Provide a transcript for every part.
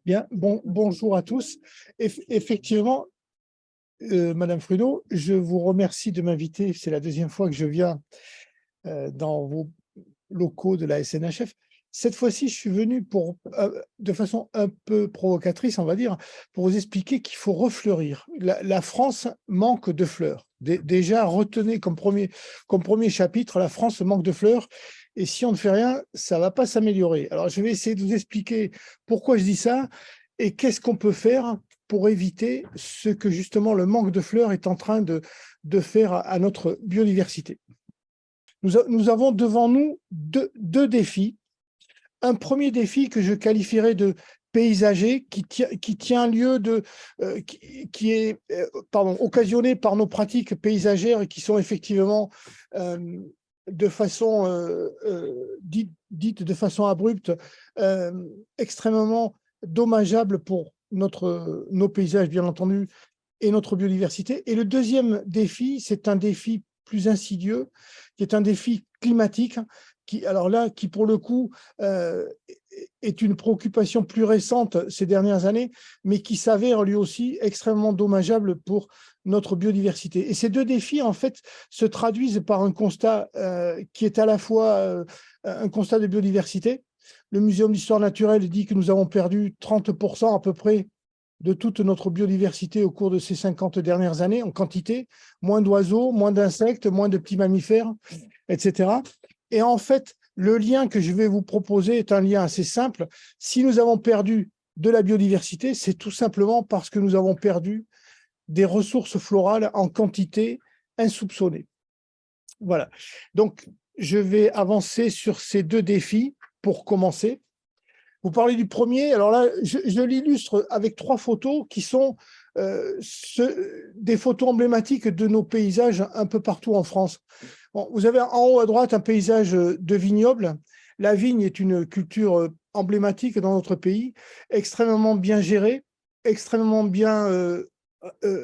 Bien, bonjour à tous. Effectivement, Madame Fruneau, je vous remercie de m'inviter. C'est la deuxième fois que je viens dans vos locaux de la SNHF. Cette fois-ci, je suis venu de façon un peu provocatrice, on va dire, pour vous expliquer qu'il faut refleurir. La France manque de fleurs. Déjà, retenez comme premier chapitre, la France manque de fleurs. Et si on ne fait rien, ça ne va pas s'améliorer. Alors, je vais essayer de vous expliquer pourquoi je dis ça et qu'est-ce qu'on peut faire pour éviter ce que justement le manque de fleurs est en train de faire à notre biodiversité. Nous avons devant nous deux défis. Un premier défi que je qualifierais de paysager, qui tient lieu qui est occasionné par nos pratiques paysagères et qui sont effectivement de façon dite de façon abrupte, extrêmement dommageables pour nos paysages, bien entendu, et notre biodiversité. Et le deuxième défi, c'est un défi plus insidieux, qui est un défi climatique, qui pour le coup est une préoccupation plus récente ces dernières années, mais qui s'avère lui aussi extrêmement dommageable pour notre biodiversité. Et ces deux défis, en fait, se traduisent par un constat qui est à la fois un constat de biodiversité. Le Muséum d'histoire naturelle dit que nous avons perdu 30% à peu près de toute notre biodiversité au cours de ces 50 dernières années, en quantité, moins d'oiseaux, moins d'insectes, moins de petits mammifères, etc. Et en fait, le lien que je vais vous proposer est un lien assez simple. Si nous avons perdu de la biodiversité, c'est tout simplement parce que nous avons perdu des ressources florales en quantité insoupçonnée. Voilà. Donc, je vais avancer sur ces deux défis pour commencer. Vous parlez du premier, alors là, je l'illustre avec trois photos qui sont des photos emblématiques de nos paysages un peu partout en France. Bon, vous avez en haut à droite un paysage de vignoble. La vigne est une culture emblématique dans notre pays, extrêmement bien gérée, extrêmement bien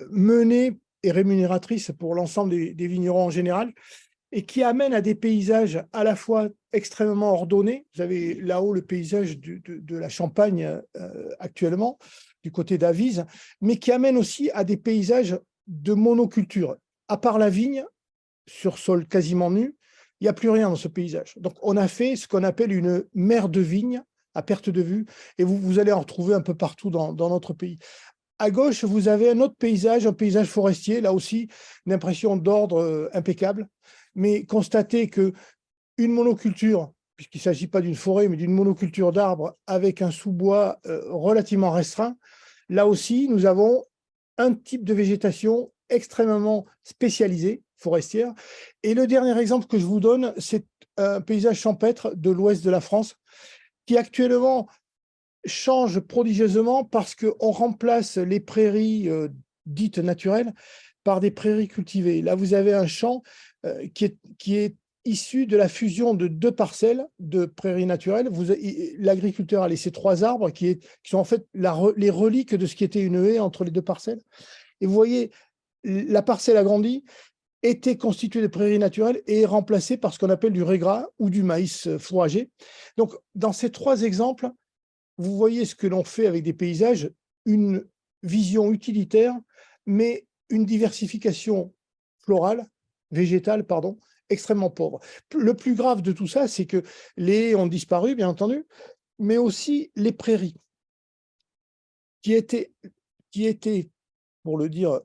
menée et rémunératrice pour l'ensemble des vignerons en général, et qui amène à des paysages à la fois extrêmement ordonnés. Vous avez là-haut le paysage de la Champagne actuellement, du côté d'Avise, mais qui amène aussi à des paysages de monoculture. À part la vigne, sur sol quasiment nu, il n'y a plus rien dans ce paysage. Donc, on a fait ce qu'on appelle une mer de vigne à perte de vue, et vous allez en retrouver un peu partout dans notre pays. À gauche, vous avez un autre paysage, un paysage forestier, là aussi, une impression d'ordre impeccable. Mais constatez qu'une monoculture, puisqu'il ne s'agit pas d'une forêt, mais d'une monoculture d'arbres avec un sous-bois relativement restreint, là aussi, nous avons un type de végétation extrêmement spécialisée, forestière. Et le dernier exemple que je vous donne, c'est un paysage champêtre de l'ouest de la France, qui actuellement change prodigieusement parce qu'on remplace les prairies dites naturelles par des prairies cultivées. Là, vous avez un champ qui est issu de la fusion de deux parcelles de prairies naturelles. L'agriculteur a laissé trois arbres qui sont en fait les reliques de ce qui était une haie entre les deux parcelles. Et vous voyez, la parcelle agrandie était constituée de prairies naturelles et est remplacée par ce qu'on appelle du régras ou du maïs fourragé. Donc, dans ces trois exemples, vous voyez ce que l'on fait avec des paysages, une vision utilitaire, mais une diversification florale, végétale, pardon, extrêmement pauvre. Le plus grave de tout ça, c'est que les haies ont disparu, bien entendu, mais aussi les prairies, qui étaient pour le dire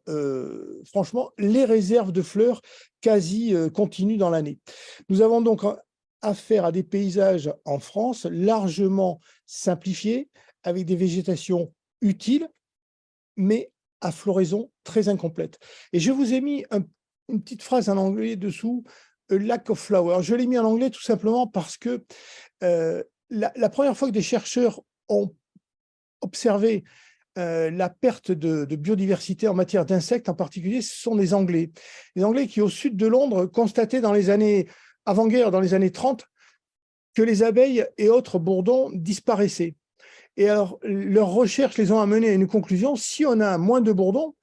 franchement, les réserves de fleurs quasi continues dans l'année. Nous avons donc affaire à des paysages en France largement simplifiés, avec des végétations utiles, mais à floraison très incomplète. Et je vous ai mis une petite phrase en anglais dessous, a lack of flower. Je l'ai mis en anglais tout simplement parce que la première fois que des chercheurs ont observé la perte de biodiversité en matière d'insectes en particulier, ce sont les Anglais. Les Anglais qui, au sud de Londres, constataient dans les années avant-guerre, dans les années 30, que les abeilles et autres bourdons disparaissaient. Et alors, leurs recherches les ont amenés à une conclusion: si on a moins de bourdons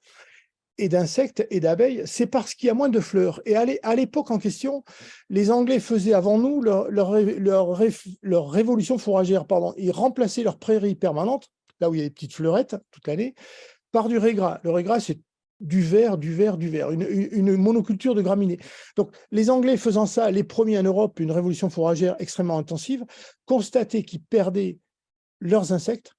et d'insectes et d'abeilles, c'est parce qu'il y a moins de fleurs. Et à l'époque en question, les Anglais faisaient avant nous leur révolution fourragère. Ils remplaçaient leurs prairies permanentes, là où il y a des petites fleurettes toute l'année, par du raiegras. Le raiegras, c'est du vert, du vert, du vert, une monoculture de graminées. Donc, les Anglais faisant ça, les premiers en Europe, une révolution fourragère extrêmement intensive, constataient qu'ils perdaient leurs insectes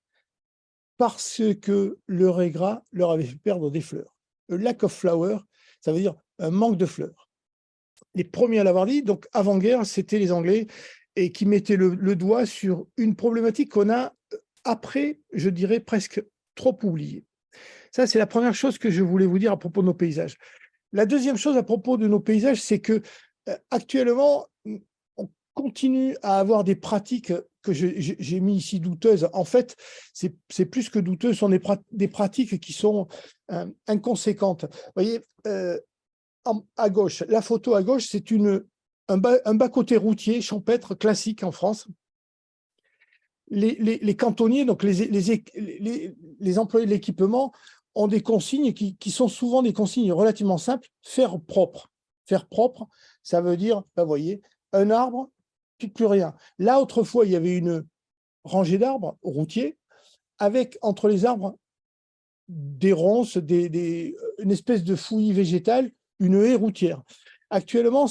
parce que le raiegras leur avait fait perdre des fleurs. A lack of flower, ça veut dire un manque de fleurs. Les premiers à l'avoir dit, donc avant-guerre, c'était les Anglais, et qui mettaient le doigt sur une problématique qu'on a, après, je dirais, presque trop oubliée. Ça, c'est la première chose que je voulais vous dire à propos de nos paysages. La deuxième chose à propos de nos paysages, c'est que actuellement, on continue à avoir des pratiques que j'ai mis ici douteuses. En fait, c'est plus que douteux, ce sont des pratiques qui sont inconséquentes. Vous voyez, à gauche, la photo à gauche, c'est un bas-côté routier champêtre classique en France. Les cantonniers, donc les employés de l'équipement, ont des consignes qui sont souvent des consignes relativement simples. Faire propre. Faire propre, ça veut dire, ben, vous voyez, un arbre, puis plus rien. Là, autrefois, il y avait une rangée d'arbres routiers, avec entre les arbres des ronces, une espèce de fouillis végétale, une haie routière. Actuellement,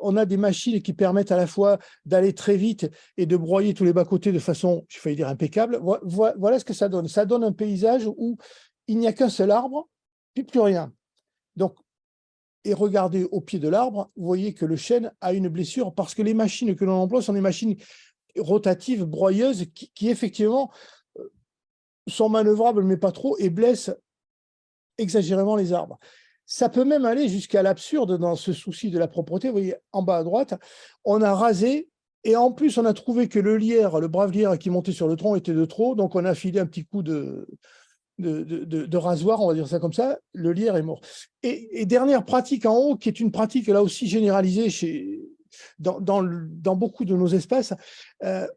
on a des machines qui permettent à la fois d'aller très vite et de broyer tous les bas-côtés de façon, je failli dire, impeccable. Voilà ce que ça donne. Ça donne un paysage où il n'y a qu'un seul arbre, puis plus rien. Donc, et regardez au pied de l'arbre, vous voyez que le chêne a une blessure parce que les machines que l'on emploie sont des machines rotatives, broyeuses, qui effectivement sont manœuvrables, mais pas trop, et blessent exagérément les arbres. Ça peut même aller jusqu'à l'absurde dans ce souci de la propreté. Vous voyez, en bas à droite, on a rasé et en plus, on a trouvé que le lierre, le brave lierre qui montait sur le tronc était de trop, donc on a filé un petit coup de rasoir, on va dire ça comme ça, le lierre est mort. Et dernière pratique en haut, qui est une pratique là aussi généralisée dans beaucoup de nos espaces,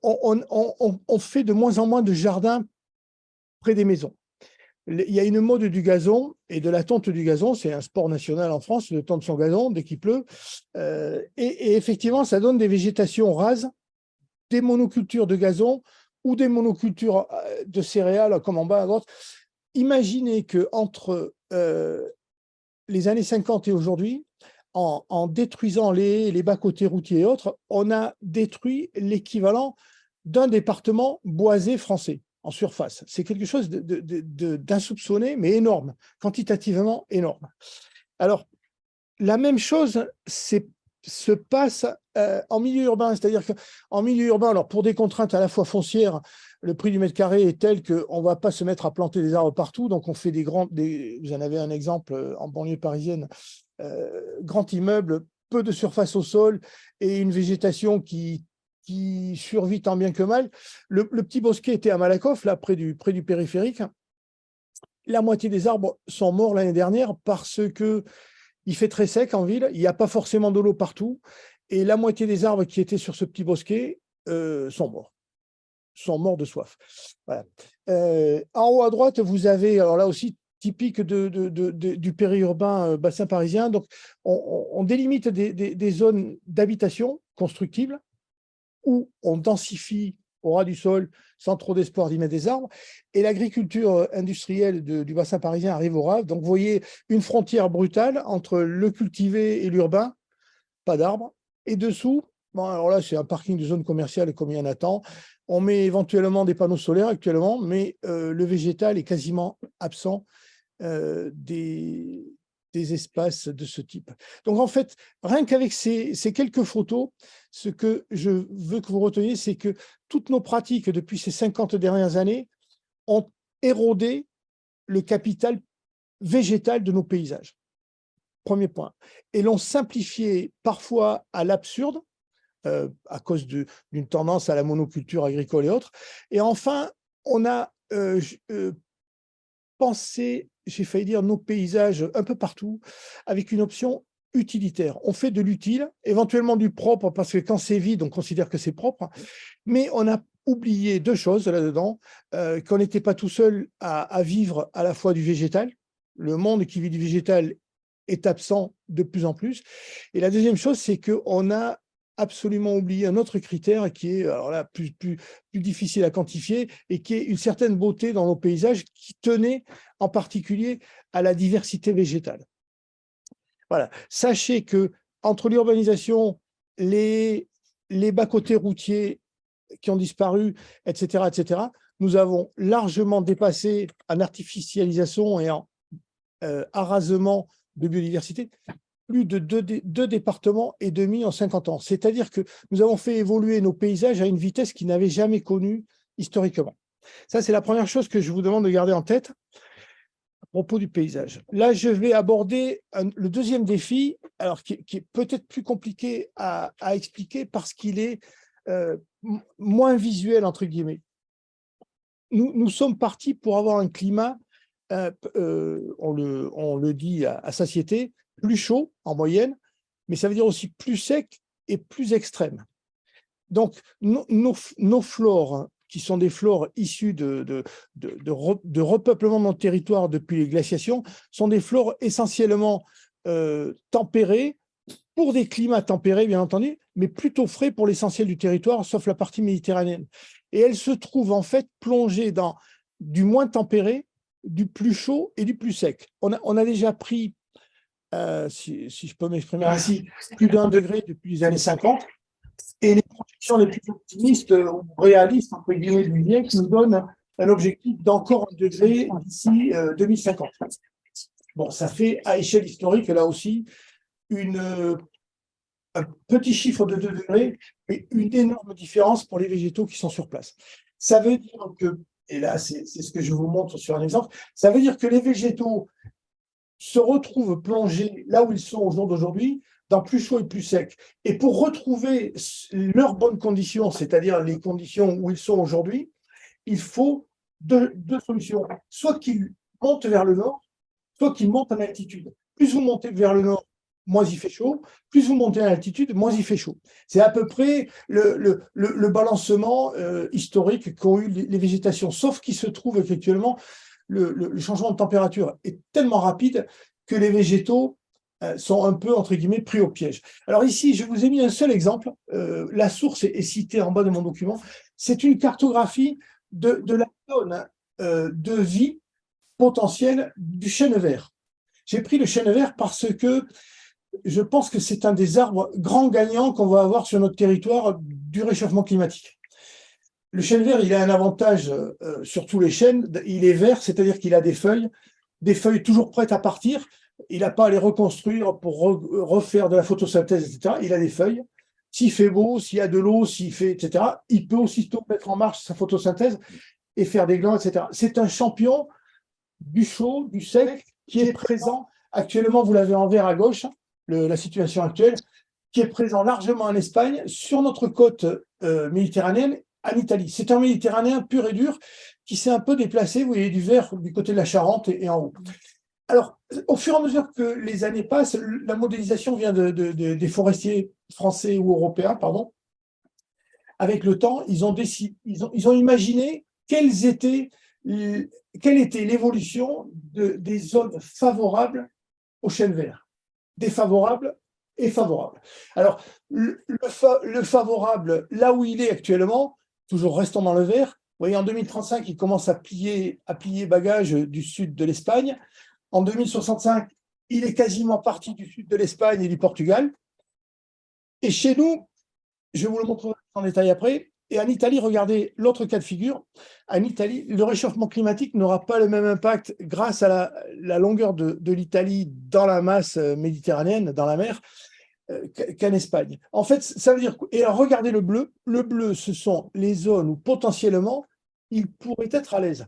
on fait de moins en moins de jardins près des maisons. Il y a une mode du gazon et de la tonte du gazon, c'est un sport national en France, de tondre son gazon dès qu'il pleut. Et effectivement, ça donne des végétations rases, des monocultures de gazon ou des monocultures de céréales, comme en bas à droite. Imaginez qu'entre les années 50 et aujourd'hui, en détruisant les bas-côtés routiers et autres, on a détruit l'équivalent d'un département boisé français en surface. C'est quelque chose d'insoupçonné, mais énorme, quantitativement énorme. Alors, la même chose se passe en milieu urbain, c'est-à-dire qu'en milieu urbain, alors pour des contraintes à la fois foncières, le prix du mètre carré est tel qu'on ne va pas se mettre à planter des arbres partout, donc on fait vous en avez un exemple en banlieue parisienne, grand immeuble, peu de surface au sol et une végétation qui survit tant bien que mal. Le petit bosquet était à Malakoff, là, près du périphérique. La moitié des arbres sont morts l'année dernière parce qu'il fait très sec en ville, il n'y a pas forcément de l'eau partout, et la moitié des arbres qui étaient sur ce petit bosquet sont morts de soif. Voilà. En haut à droite, vous avez, alors là aussi, typique du périurbain bassin parisien, donc on délimite des zones d'habitation constructibles, où on densifie au ras du sol sans trop d'espoir d'y mettre des arbres, et l'agriculture industrielle du bassin parisien arrive au ras. Donc, vous voyez une frontière brutale entre le cultivé et l'urbain, pas d'arbres, et dessous, bon, alors là, c'est un parking de zone commerciale comme il y en a tant. On met éventuellement des panneaux solaires actuellement, mais le végétal est quasiment absent des espaces de ce type. Donc, en fait, rien qu'avec ces quelques photos, ce que je veux que vous reteniez, c'est que toutes nos pratiques depuis ces 50 dernières années ont érodé le capital végétal de nos paysages. Premier point. Et l'ont simplifié parfois à l'absurde, à cause d'une tendance à la monoculture agricole et autres. Et enfin, on a pensé, j'ai failli dire, nos paysages un peu partout, avec une option utilitaire. On fait de l'utile, éventuellement du propre, parce que quand c'est vide, on considère que c'est propre, mais on a oublié deux choses là-dedans, qu'on n'était pas tout seul à vivre à la fois du végétal. Le monde qui vit du végétal est absent de plus en plus. Et la deuxième chose, c'est qu'on a absolument oublié un autre critère qui est alors là, plus difficile à quantifier et qui est une certaine beauté dans nos paysages qui tenait en particulier à la diversité végétale. Voilà. Sachez que entre l'urbanisation, les bas-côtés routiers qui ont disparu, etc., nous avons largement dépassé en artificialisation et en arasement de biodiversité plus de 2,5 départements en 50 ans. C'est-à-dire que nous avons fait évoluer nos paysages à une vitesse qu'ils n'avaient jamais connue historiquement. Ça, c'est la première chose que je vous demande de garder en tête à propos du paysage. Là, je vais aborder le deuxième défi, alors qui est peut-être plus compliqué à expliquer parce qu'il est moins visuel, entre guillemets. Nous sommes partis pour avoir un climat, on le dit à satiété, plus chaud en moyenne, mais ça veut dire aussi plus sec et plus extrême. Donc, nos flores, qui sont des flores issues de repeuplement de notre territoire depuis les glaciations, sont des flores essentiellement tempérées, pour des climats tempérés, bien entendu, mais plutôt frais pour l'essentiel du territoire, sauf la partie méditerranéenne. Et elles se trouvent en fait plongées dans du moins tempéré, du plus chaud et du plus sec. On a déjà pris, si je peux m'exprimer ainsi, plus d'1 degré depuis les années 50. Et les projections les plus optimistes ou réalistes, entre guillemets, du GIEC nous donnent un objectif d'encore 1 degré d'ici 2050. Bon, ça fait à échelle historique, là aussi, un petit chiffre de 2 degrés, mais une énorme différence pour les végétaux qui sont sur place. Ça veut dire que, et là, c'est ce que je vous montre sur un exemple, ça veut dire que les végétaux se retrouvent plongés là où ils sont au jour d'aujourd'hui, dans plus chaud et plus sec. Et pour retrouver leurs bonnes conditions, c'est-à-dire les conditions où ils sont aujourd'hui, il faut deux solutions. Soit qu'ils montent vers le nord, soit qu'ils montent en altitude. Plus vous montez vers le nord, moins il fait chaud. Plus vous montez en altitude, moins il fait chaud. C'est à peu près le balancement historique qu'ont eu les végétations. Sauf qu'il se trouve qu'actuellement, le changement de température est tellement rapide que les végétaux sont un peu, entre guillemets, pris au piège. Alors ici, je vous ai mis un seul exemple. La source est citée en bas de mon document. C'est une cartographie de la zone de vie potentielle du chêne vert. J'ai pris le chêne vert parce que je pense que c'est un des arbres grands gagnants qu'on va avoir sur notre territoire du réchauffement climatique. Le chêne vert, il a un avantage sur tous les chênes. Il est vert, c'est-à-dire qu'il a des feuilles toujours prêtes à partir. Il n'a pas à les reconstruire pour refaire de la photosynthèse, etc. Il a des feuilles. S'il fait beau, s'il y a de l'eau, s'il fait, etc., il peut aussitôt mettre en marche sa photosynthèse et faire des glands, etc. C'est un champion du chaud, du sec, qui est présent. Actuellement, vous l'avez en vert à gauche, la situation actuelle, qui est présent largement en Espagne, sur notre côte méditerranéenne, en Italie. C'est un Méditerranéen pur et dur qui s'est un peu déplacé, vous voyez, du vert du côté de la Charente et en haut. Alors, au fur et à mesure que les années passent, la modélisation vient des forestiers français ou européens, pardon. Avec le temps, ils ont imaginé quelle était l'évolution des zones favorables au chêne vert, défavorables et favorables. Alors, le favorable, là où il est actuellement, toujours restons dans le vert, vous voyez, en 2035, il commence à plier bagages du sud de l'Espagne. En 2065, il est quasiment parti du sud de l'Espagne et du Portugal. Et chez nous, je vais vous le montrer en détail après. Et en Italie, regardez l'autre cas de figure. En Italie, le réchauffement climatique n'aura pas le même impact grâce à la longueur de l'Italie dans la masse méditerranéenne, dans la mer, qu'en Espagne. En fait, ça veut dire... Et alors, regardez le bleu. Le bleu, ce sont les zones où potentiellement, il pourrait être à l'aise.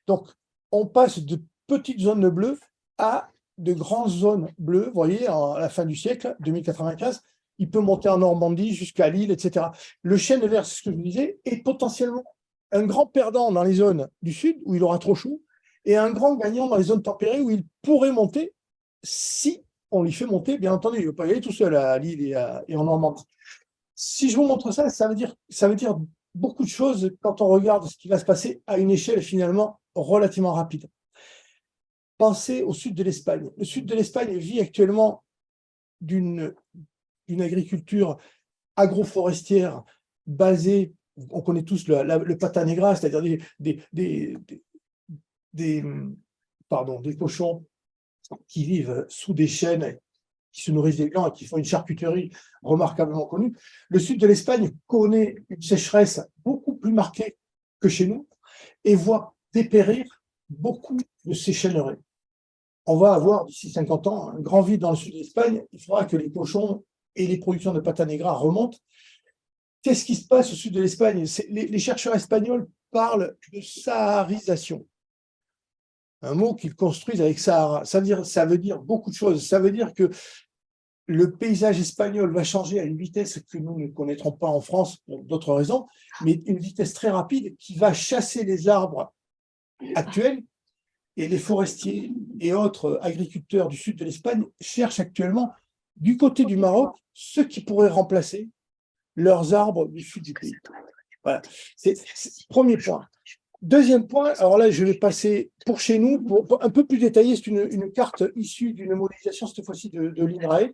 Donc, on passe de petites zones bleues à de grandes zones bleues. Vous voyez, à la fin du siècle, 2095, il peut monter en Normandie jusqu'à Lille, etc. Le chêne vert, c'est ce que je vous disais, est potentiellement un grand perdant dans les zones du sud, où il aura trop chaud, et un grand gagnant dans les zones tempérées, où il pourrait monter si on lui fait monter, bien entendu. Il ne veut pas y aller tout seul à Lille et en Normandie. Si je vous montre ça, ça veut dire beaucoup de choses quand on regarde ce qui va se passer à une échelle finalement relativement rapide. Pensez au sud de l'Espagne. Le sud de l'Espagne vit actuellement d'une agriculture agroforestière basée, on connaît tous le pata negra, c'est-à-dire des, des cochons qui vivent sous des chênes, qui se nourrissent des glands et qui font une charcuterie remarquablement connue. Le sud de l'Espagne connaît une sécheresse beaucoup plus marquée que chez nous et voit dépérir beaucoup de ces chêneraies. On va avoir d'ici 50 ans un grand vide dans le sud de l'Espagne. Il faudra que les cochons et les productions de pata negra remontent. Qu'est-ce qui se passe au sud de l'Espagne? Les chercheurs espagnols parlent de saharisation, un mot qu'ils construisent avec Sahara. Ça veut dire beaucoup de choses. Ça veut dire que le paysage espagnol va changer à une vitesse que nous ne connaîtrons pas en France pour d'autres raisons, mais une vitesse très rapide qui va chasser les arbres actuels. Et les forestiers et autres agriculteurs du sud de l'Espagne cherchent actuellement, du côté du Maroc, ceux qui pourraient remplacer leurs arbres du sud du pays. Voilà, c'est le premier point. Deuxième point, alors là, je vais passer pour chez nous, pour un peu plus détaillé, c'est une carte issue d'une modélisation, cette fois-ci de l'INRAE,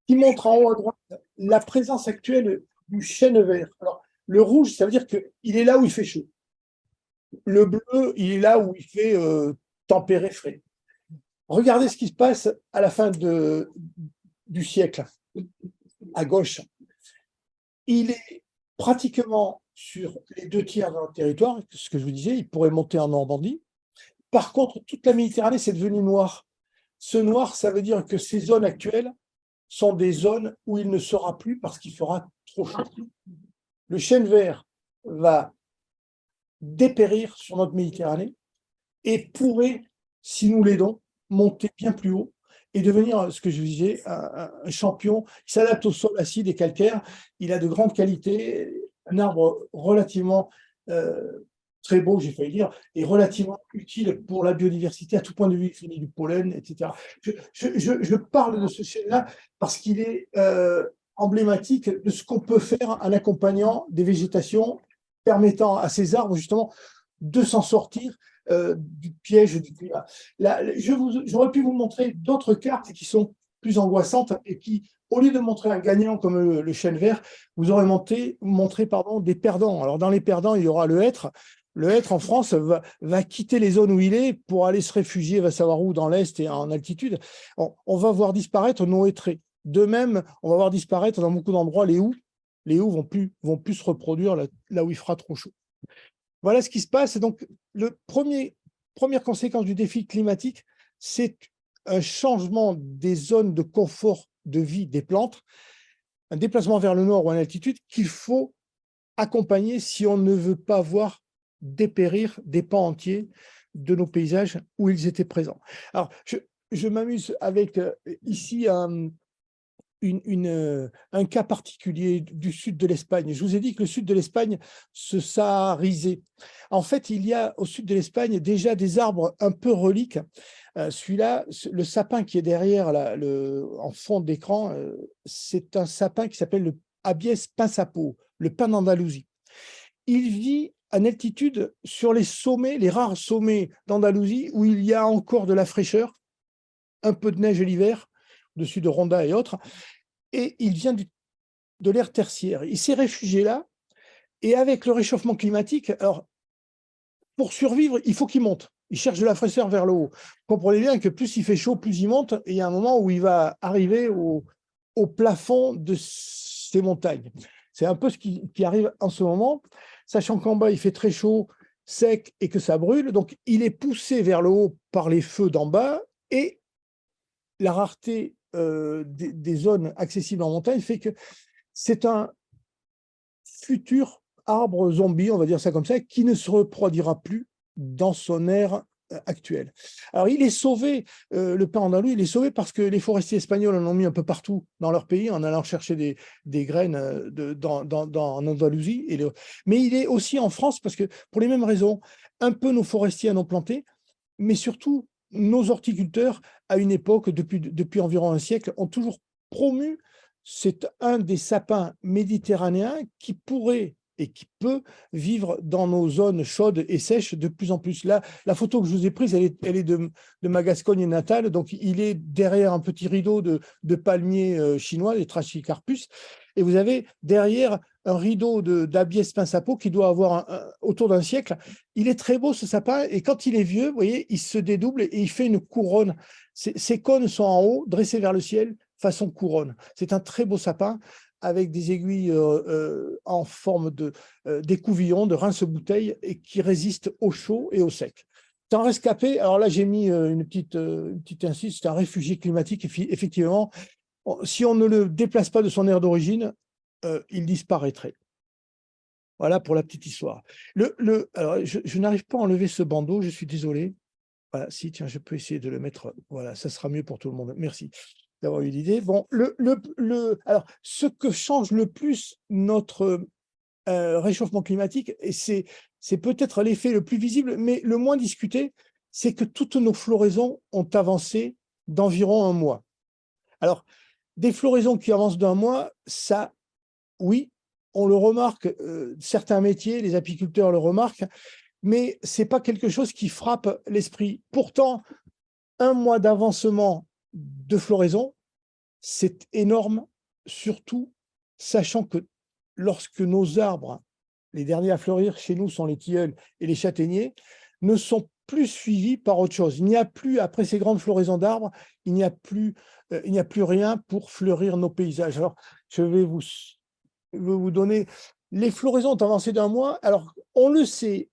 qui montre en haut à droite la présence actuelle du chêne vert. Alors, le rouge, ça veut dire qu'il est là où il fait chaud. Le bleu, il est là où il fait tempéré frais. Regardez ce qui se passe à la fin du siècle, à gauche. Il est pratiquement sur les 2 tiers de notre territoire, ce que je vous disais, il pourrait monter en Normandie. Par contre, toute la Méditerranée, c'est devenu noir. Ce noir, ça veut dire que ces zones actuelles sont des zones où il ne sera plus parce qu'il fera trop chaud. Le chêne vert va dépérir sur notre Méditerranée et pourrait, si nous l'aidons, monter bien plus haut et devenir, ce que je disais, un champion. Il s'adapte au sol acide et calcaire, il a de grandes qualités, un arbre relativement très beau, j'ai failli dire, et relativement utile pour la biodiversité à tout point de vue, il finit du pollen, etc. Je parle de ce chêne-là parce qu'il est emblématique de ce qu'on peut faire en accompagnant des végétations permettant à ces arbres justement de s'en sortir du piège du climat. J'aurais pu vous montrer d'autres cartes qui sont plus angoissantes et qui, au lieu de montrer un gagnant comme le chêne vert, vous aurez montré des perdants. Alors dans les perdants, il y aura le hêtre. Le hêtre en France va quitter les zones où il est pour aller se réfugier, va savoir où, dans l'Est et en altitude. On va voir disparaître nos hêtrés. De même, on va voir disparaître dans beaucoup d'endroits les houx. Les houx vont plus se reproduire là où il fera trop chaud. Voilà ce qui se passe. Donc, première conséquence du défi climatique, c'est un changement des zones de confort de vie des plantes, un déplacement vers le nord ou en altitude qu'il faut accompagner si on ne veut pas voir dépérir des pans entiers de nos paysages où ils étaient présents. Alors, je m'amuse avec ici un cas particulier du sud de l'Espagne. Je vous ai dit que le sud de l'Espagne se saharisait. En fait, il y a au sud de l'Espagne déjà des arbres un peu reliques. Celui-là, le sapin qui est derrière là, en fond d'écran, c'est un sapin qui s'appelle le Abies pinsapo, le pin d'Andalousie. Il vit en altitude sur les sommets, les rares sommets d'Andalousie où il y a encore de la fraîcheur, un peu de neige l'hiver, au-dessus de Ronda et autres, et il vient de l'ère tertiaire. Il s'est réfugié là, et avec le réchauffement climatique, alors, pour survivre, il faut qu'il monte. Il cherche de la fraîcheur vers le haut. Vous comprenez bien que plus il fait chaud, plus il monte, et il y a un moment où il va arriver au plafond de ces montagnes. C'est un peu ce qui arrive en ce moment, sachant qu'en bas, il fait très chaud, sec, et que ça brûle. Donc, il est poussé vers le haut par les feux d'en bas, et la rareté des zones accessibles en montagne fait que c'est un futur arbre zombie, on va dire ça comme ça, qui ne se reproduira plus dans son ère actuelle. Alors, il est sauvé, le pin andalou, il est sauvé parce que les forestiers espagnols en ont mis un peu partout dans leur pays en allant chercher des graines en Andalousie. Mais il est aussi en France parce que, pour les mêmes raisons, un peu nos forestiers en ont planté, mais surtout, nos horticulteurs, à une époque, depuis environ un siècle, ont toujours promu, c'est un des sapins méditerranéens qui pourrait et qui peut vivre dans nos zones chaudes et sèches de plus en plus. Là, la photo que je vous ai prise, elle est de ma Gascogne natale, donc il est derrière un petit rideau de palmiers chinois, les Trachycarpus, et vous avez derrière un rideau d'Abies pinsapo qui doit avoir autour d'un siècle. Il est très beau ce sapin, et quand il est vieux, vous voyez, il se dédouble et il fait une couronne. Ses cônes sont en haut, dressés vers le ciel, façon couronne. C'est un très beau sapin avec des aiguilles en forme d'écouvillon, de rince-bouteille, et qui résistent au chaud et au sec. C'est un rescapé. Alors là, j'ai mis une petite incise, c'est un réfugié climatique. Effectivement, si on ne le déplace pas de son aire d'origine, il disparaîtrait. Voilà pour la petite histoire. Alors, je n'arrive pas à enlever ce bandeau, je suis désolé. Voilà, si, tiens, je peux essayer de le mettre. Voilà, ça sera mieux pour tout le monde. Merci d'avoir eu l'idée. Bon, alors, ce que change le plus notre réchauffement climatique, et c'est peut-être l'effet le plus visible, mais le moins discuté, c'est que toutes nos floraisons ont avancé d'environ un mois. Alors, des floraisons qui avancent d'un mois, ça, oui, on le remarque, certains métiers, les apiculteurs le remarquent, mais ce n'est pas quelque chose qui frappe l'esprit. Pourtant, un mois d'avancement de floraison, c'est énorme, surtout sachant que lorsque nos arbres, les derniers à fleurir chez nous sont les tilleuls et les châtaigniers, ne sont plus suivis par autre chose. Il n'y a plus, après ces grandes floraisons d'arbres, il n'y a plus rien pour fleurir nos paysages. Alors, je vais vous donner... Les floraisons ont avancé d'un mois. Alors, on le sait,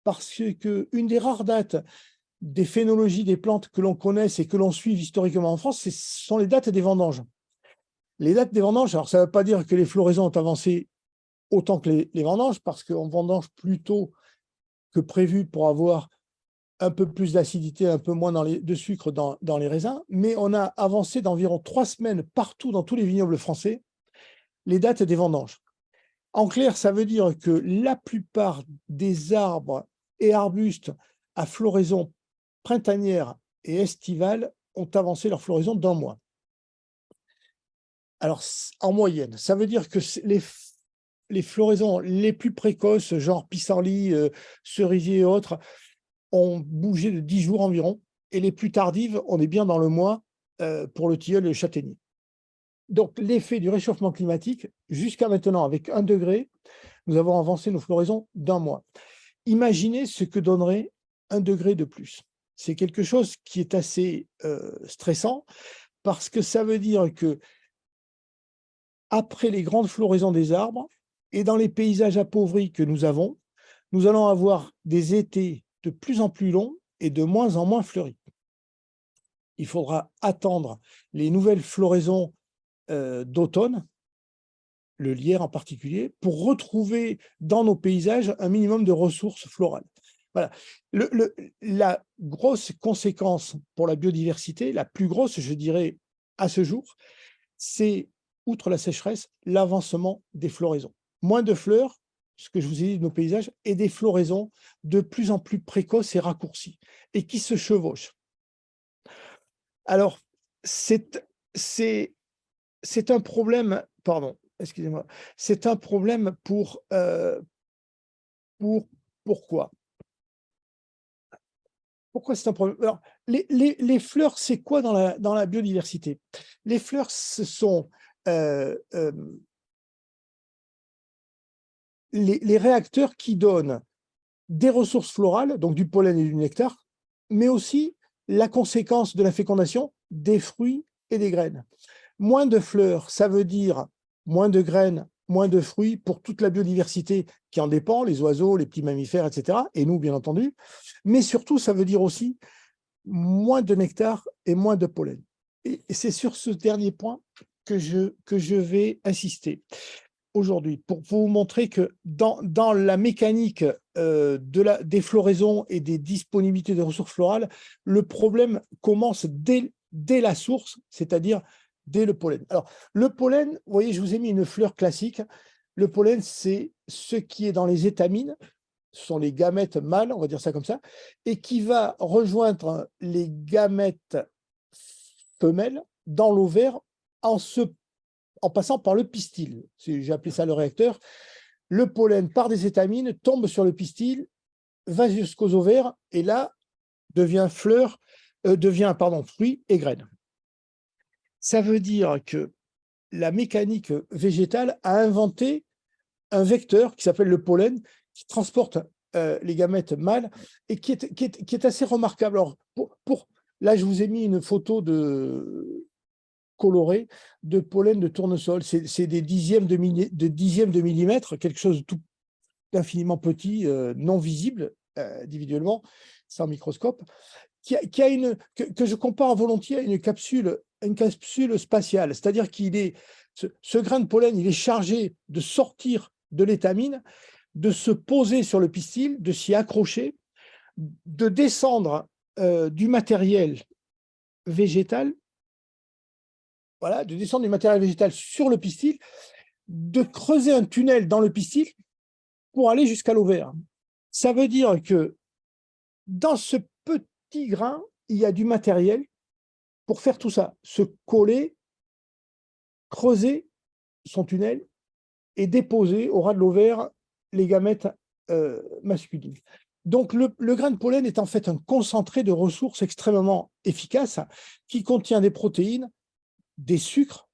parce qu'une des rares dates des phénologies des plantes que l'on connaisse et que l'on suive historiquement en France, ce sont les dates des vendanges. Les dates des vendanges, alors ça ne veut pas dire que les floraisons ont avancé autant que les vendanges, parce qu'on vendange plus tôt que prévu pour avoir un peu plus d'acidité, un peu moins de sucre dans les raisins, mais on a avancé d'environ 3 semaines partout dans tous les vignobles français les dates des vendanges. En clair, ça veut dire que la plupart des arbres et arbustes à floraison printanière et estivale ont avancé leur floraison d'un mois. Alors, en moyenne, ça veut dire que les floraisons les plus précoces, genre pissenlit, cerisier et autres, ont bougé de 10 jours environ, et les plus tardives, on est bien dans le mois pour le tilleul et le châtaignier. Donc, l'effet du réchauffement climatique, jusqu'à maintenant, avec 1 degré, nous avons avancé nos floraisons d'un mois. Imaginez ce que donnerait 1 degré de plus. C'est quelque chose qui est assez stressant, parce que ça veut dire que après les grandes floraisons des arbres et dans les paysages appauvris que nous avons, nous allons avoir des étés de plus en plus longs et de moins en moins fleuris. Il faudra attendre les nouvelles floraisons d'automne, le lierre en particulier, pour retrouver dans nos paysages un minimum de ressources florales. Voilà. La grosse conséquence pour la biodiversité, la plus grosse, je dirais, à ce jour, c'est, outre la sécheresse, l'avancement des floraisons. Moins de fleurs, ce que je vous ai dit de nos paysages, et des floraisons de plus en plus précoces et raccourcies, et qui se chevauchent. Alors, c'est un problème, pardon, excusez-moi, c'est un problème pourquoi? Pourquoi c'est un problème? Alors, les fleurs, c'est quoi dans la biodiversité? Les fleurs, ce sont les réacteurs qui donnent des ressources florales, donc du pollen et du nectar, mais aussi la conséquence de la fécondation des fruits et des graines. Moins de fleurs, ça veut dire moins de graines, moins de fruits pour toute la biodiversité qui en dépend, les oiseaux, les petits mammifères, etc., et nous, bien entendu. Mais surtout, ça veut dire aussi moins de nectar et moins de pollen. Et c'est sur ce dernier point que je vais insister aujourd'hui, pour vous montrer que dans la mécanique des floraisons et des disponibilités de ressources florales, le problème commence dès la source, c'est-à-dire dès le pollen. Alors, le pollen, vous voyez, je vous ai mis une fleur classique. Le pollen, c'est ce qui est dans les étamines, ce sont les gamètes mâles, on va dire ça comme ça, et qui va rejoindre les gamètes femelles dans l'ovaire en passant par le pistil. J'ai appelé ça le réacteur. le pollen, par des étamines, tombe sur le pistil, va jusqu'aux ovaires, et là, devient fruit et graine. Ça veut dire que la mécanique végétale a inventé un vecteur qui s'appelle le pollen, qui transporte les gamètes mâles et qui est assez remarquable. Alors, là, je vous ai mis une photo colorée de pollen de tournesol. C'est des dixièmes de millimètre, quelque chose de d'infiniment petit, non visible individuellement, sans microscope, que je compare volontiers à une capsule spatiale. C'est-à-dire ce grain de pollen, il est chargé de sortir de l'étamine, de se poser sur le pistil, de s'y accrocher, de descendre du matériel végétal, voilà, de descendre du matériel végétal sur le pistil, de creuser un tunnel dans le pistil pour aller jusqu'à l'ovaire. Ça veut dire que dans ce petit grain, il y a du matériel pour faire tout ça, se coller, creuser son tunnel et déposer au ras de l'ovaire les gamètes masculines. Donc, le grain de pollen est en fait un concentré de ressources extrêmement efficaces qui contient des protéines, des sucres,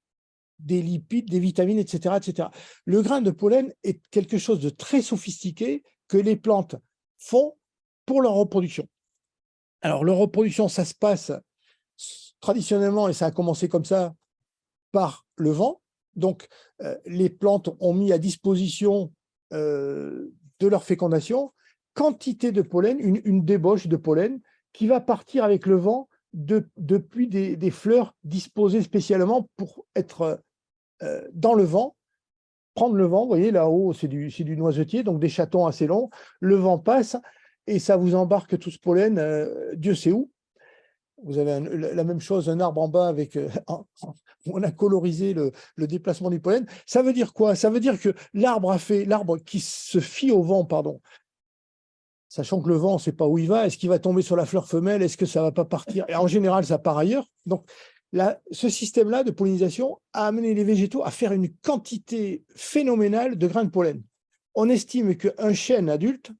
des lipides, des vitamines, etc., etc. Le grain de pollen est quelque chose de très sophistiqué que les plantes font pour leur reproduction. Alors, leur reproduction, ça se passe traditionnellement, et ça a commencé comme ça, par le vent. Donc, les plantes ont mis à disposition de leur fécondation quantité de pollen, une débauche de pollen qui va partir avec le vent depuis des fleurs disposées spécialement pour être dans le vent, prendre le vent. Vous voyez, là-haut, c'est du noisetier, donc des chatons assez longs. Le vent passe et ça vous embarque tout ce pollen, Dieu sait où. Vous avez la même chose, un arbre en bas avec on a colorisé le déplacement du pollen. Ça veut dire quoi? Ça veut dire que l'arbre qui se fie au vent, pardon, sachant que le vent, on ne sait pas où il va. Est-ce qu'il va tomber sur la fleur femelle? Est-ce que ça ne va pas partir? Et en général, ça part ailleurs. Donc, ce système-là de pollinisation a amené les végétaux à faire une quantité phénoménale de grains de pollen. On estime qu'un chêne adulte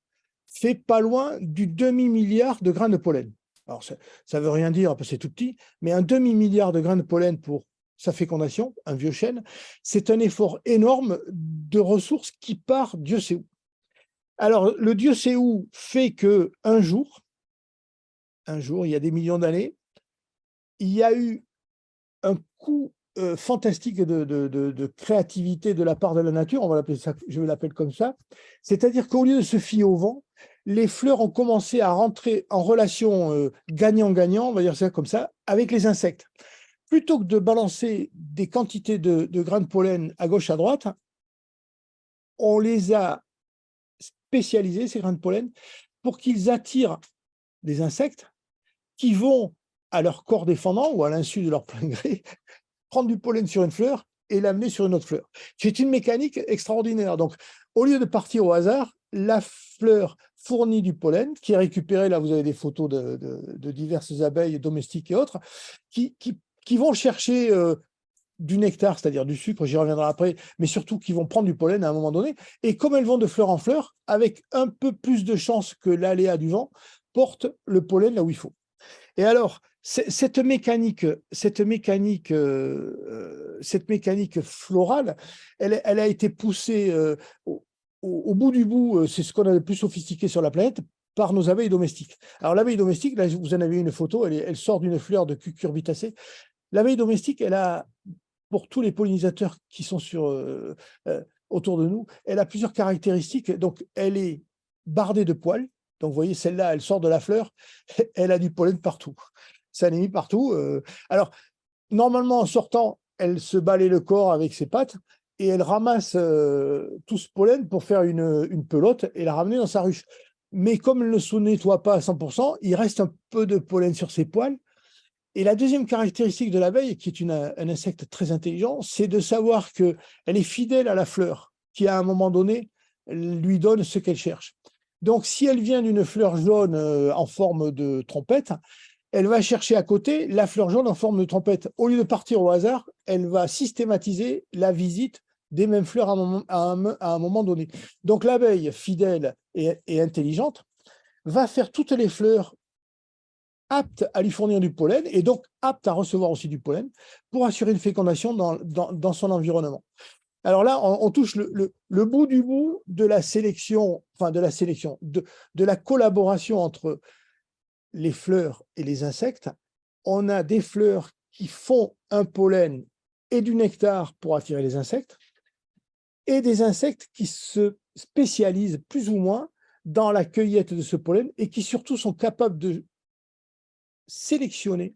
fait pas loin du demi-milliard de grains de pollen. Alors, ça ne veut rien dire, parce que c'est tout petit, mais un demi-milliard de grains de pollen pour sa fécondation, un vieux chêne, c'est un effort énorme de ressources qui part Dieu sait où. Alors, le Dieu sait où fait qu'un jour, il y a des millions d'années, il y a eu un coup fantastique de créativité de la part de la nature, on va l'appeler ça, je l'appelle comme ça, c'est-à-dire qu'au lieu de se fier au vent, les fleurs ont commencé à rentrer en relation gagnant-gagnant, on va dire ça comme ça, avec les insectes. Plutôt que de balancer des quantités de grains de pollen à gauche, à droite, on les a spécialisés, ces grains de pollen, pour qu'ils attirent des insectes qui vont, à leur corps défendant ou à l'insu de leur plein gré, prendre du pollen sur une fleur et l'amener sur une autre fleur. C'est une mécanique extraordinaire. Donc, au lieu de partir au hasard, la fleur fournit du pollen qui est récupéré. Là, vous avez des photos de diverses abeilles domestiques et autres qui vont chercher du nectar, c'est-à-dire du sucre, j'y reviendrai après, mais surtout qui vont prendre du pollen à un moment donné. Et comme elles vont de fleur en fleur, avec un peu plus de chance que l'aléa du vent, porte le pollen là où il faut. Et alors, cette mécanique florale, elle a été poussée au bout du bout, c'est ce qu'on a le plus sophistiqué sur la planète, par nos abeilles domestiques. Alors, l'abeille domestique, là, vous en avez une photo, elle sort d'une fleur de cucurbitacée. L'abeille domestique, elle a, pour tous les pollinisateurs qui sont autour de nous, elle a plusieurs caractéristiques. Donc, elle est bardée de poils. Donc, vous voyez, celle-là, elle sort de la fleur, elle a du pollen partout. Ça n'est mis partout. Alors, normalement, en sortant, elle se balaye le corps avec ses pattes et elle ramasse tout ce pollen pour faire une pelote et la ramener dans sa ruche. Mais comme elle ne se nettoie pas à 100%, il reste un peu de pollen sur ses poils. Et la deuxième caractéristique de l'abeille, qui est un insecte très intelligent, c'est de savoir qu'elle est fidèle à la fleur, qui à un moment donné lui donne ce qu'elle cherche. Donc, si elle vient d'une fleur jaune en forme de trompette, elle va chercher à côté la fleur jaune en forme de trompette. Au lieu de partir au hasard, elle va systématiser la visite des mêmes fleurs à un moment donné. Donc l'abeille fidèle et intelligente va faire toutes les fleurs aptes à lui fournir du pollen et donc aptes à recevoir aussi du pollen pour assurer une fécondation dans son environnement. Alors là, on touche le bout du bout de la sélection, enfin de la collaboration entre les fleurs et les insectes. On a des fleurs qui font un pollen et du nectar pour attirer les insectes, et des insectes qui se spécialisent plus ou moins dans la cueillette de ce pollen et qui surtout sont capables de sélectionner,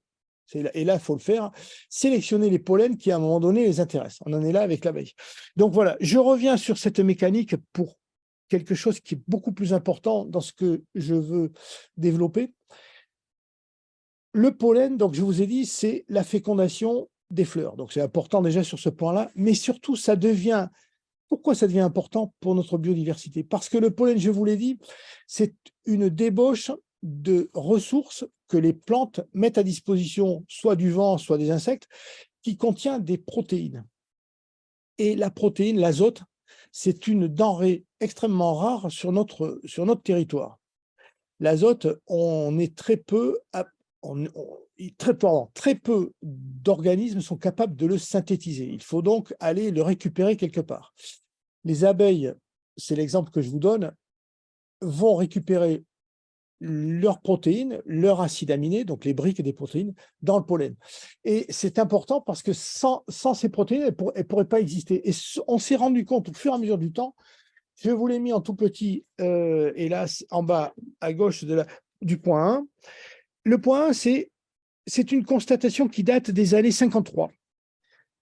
et là il faut le faire, sélectionner les pollens qui à un moment donné les intéressent. On en est là avec l'abeille. Donc voilà, je reviens sur cette mécanique pour quelque chose qui est beaucoup plus important dans ce que je veux développer. Le pollen, donc je vous ai dit, c'est la fécondation des fleurs. Donc c'est important déjà sur ce point-là, mais surtout ça devient... Pourquoi ça devient important pour notre biodiversité? Parce que le pollen, je vous l'ai dit, c'est une débauche de ressources que les plantes mettent à disposition, soit du vent, soit des insectes, qui contient des protéines. Et la protéine, l'azote, c'est une denrée extrêmement rare sur notre territoire. L'azote, on est très peu, très peu d'organismes sont capables de le synthétiser. Il faut donc aller le récupérer quelque part. Les abeilles, c'est l'exemple que je vous donne, vont récupérer leurs protéines, leurs acides aminés, donc les briques des protéines, dans le pollen. Et c'est important parce que sans ces protéines, elles ne pourraient pas exister. Et on s'est rendu compte au fur et à mesure du temps, je vous l'ai mis en tout petit, hélas, en bas à gauche du point 1. Le point 1, c'est une constatation qui date des années 53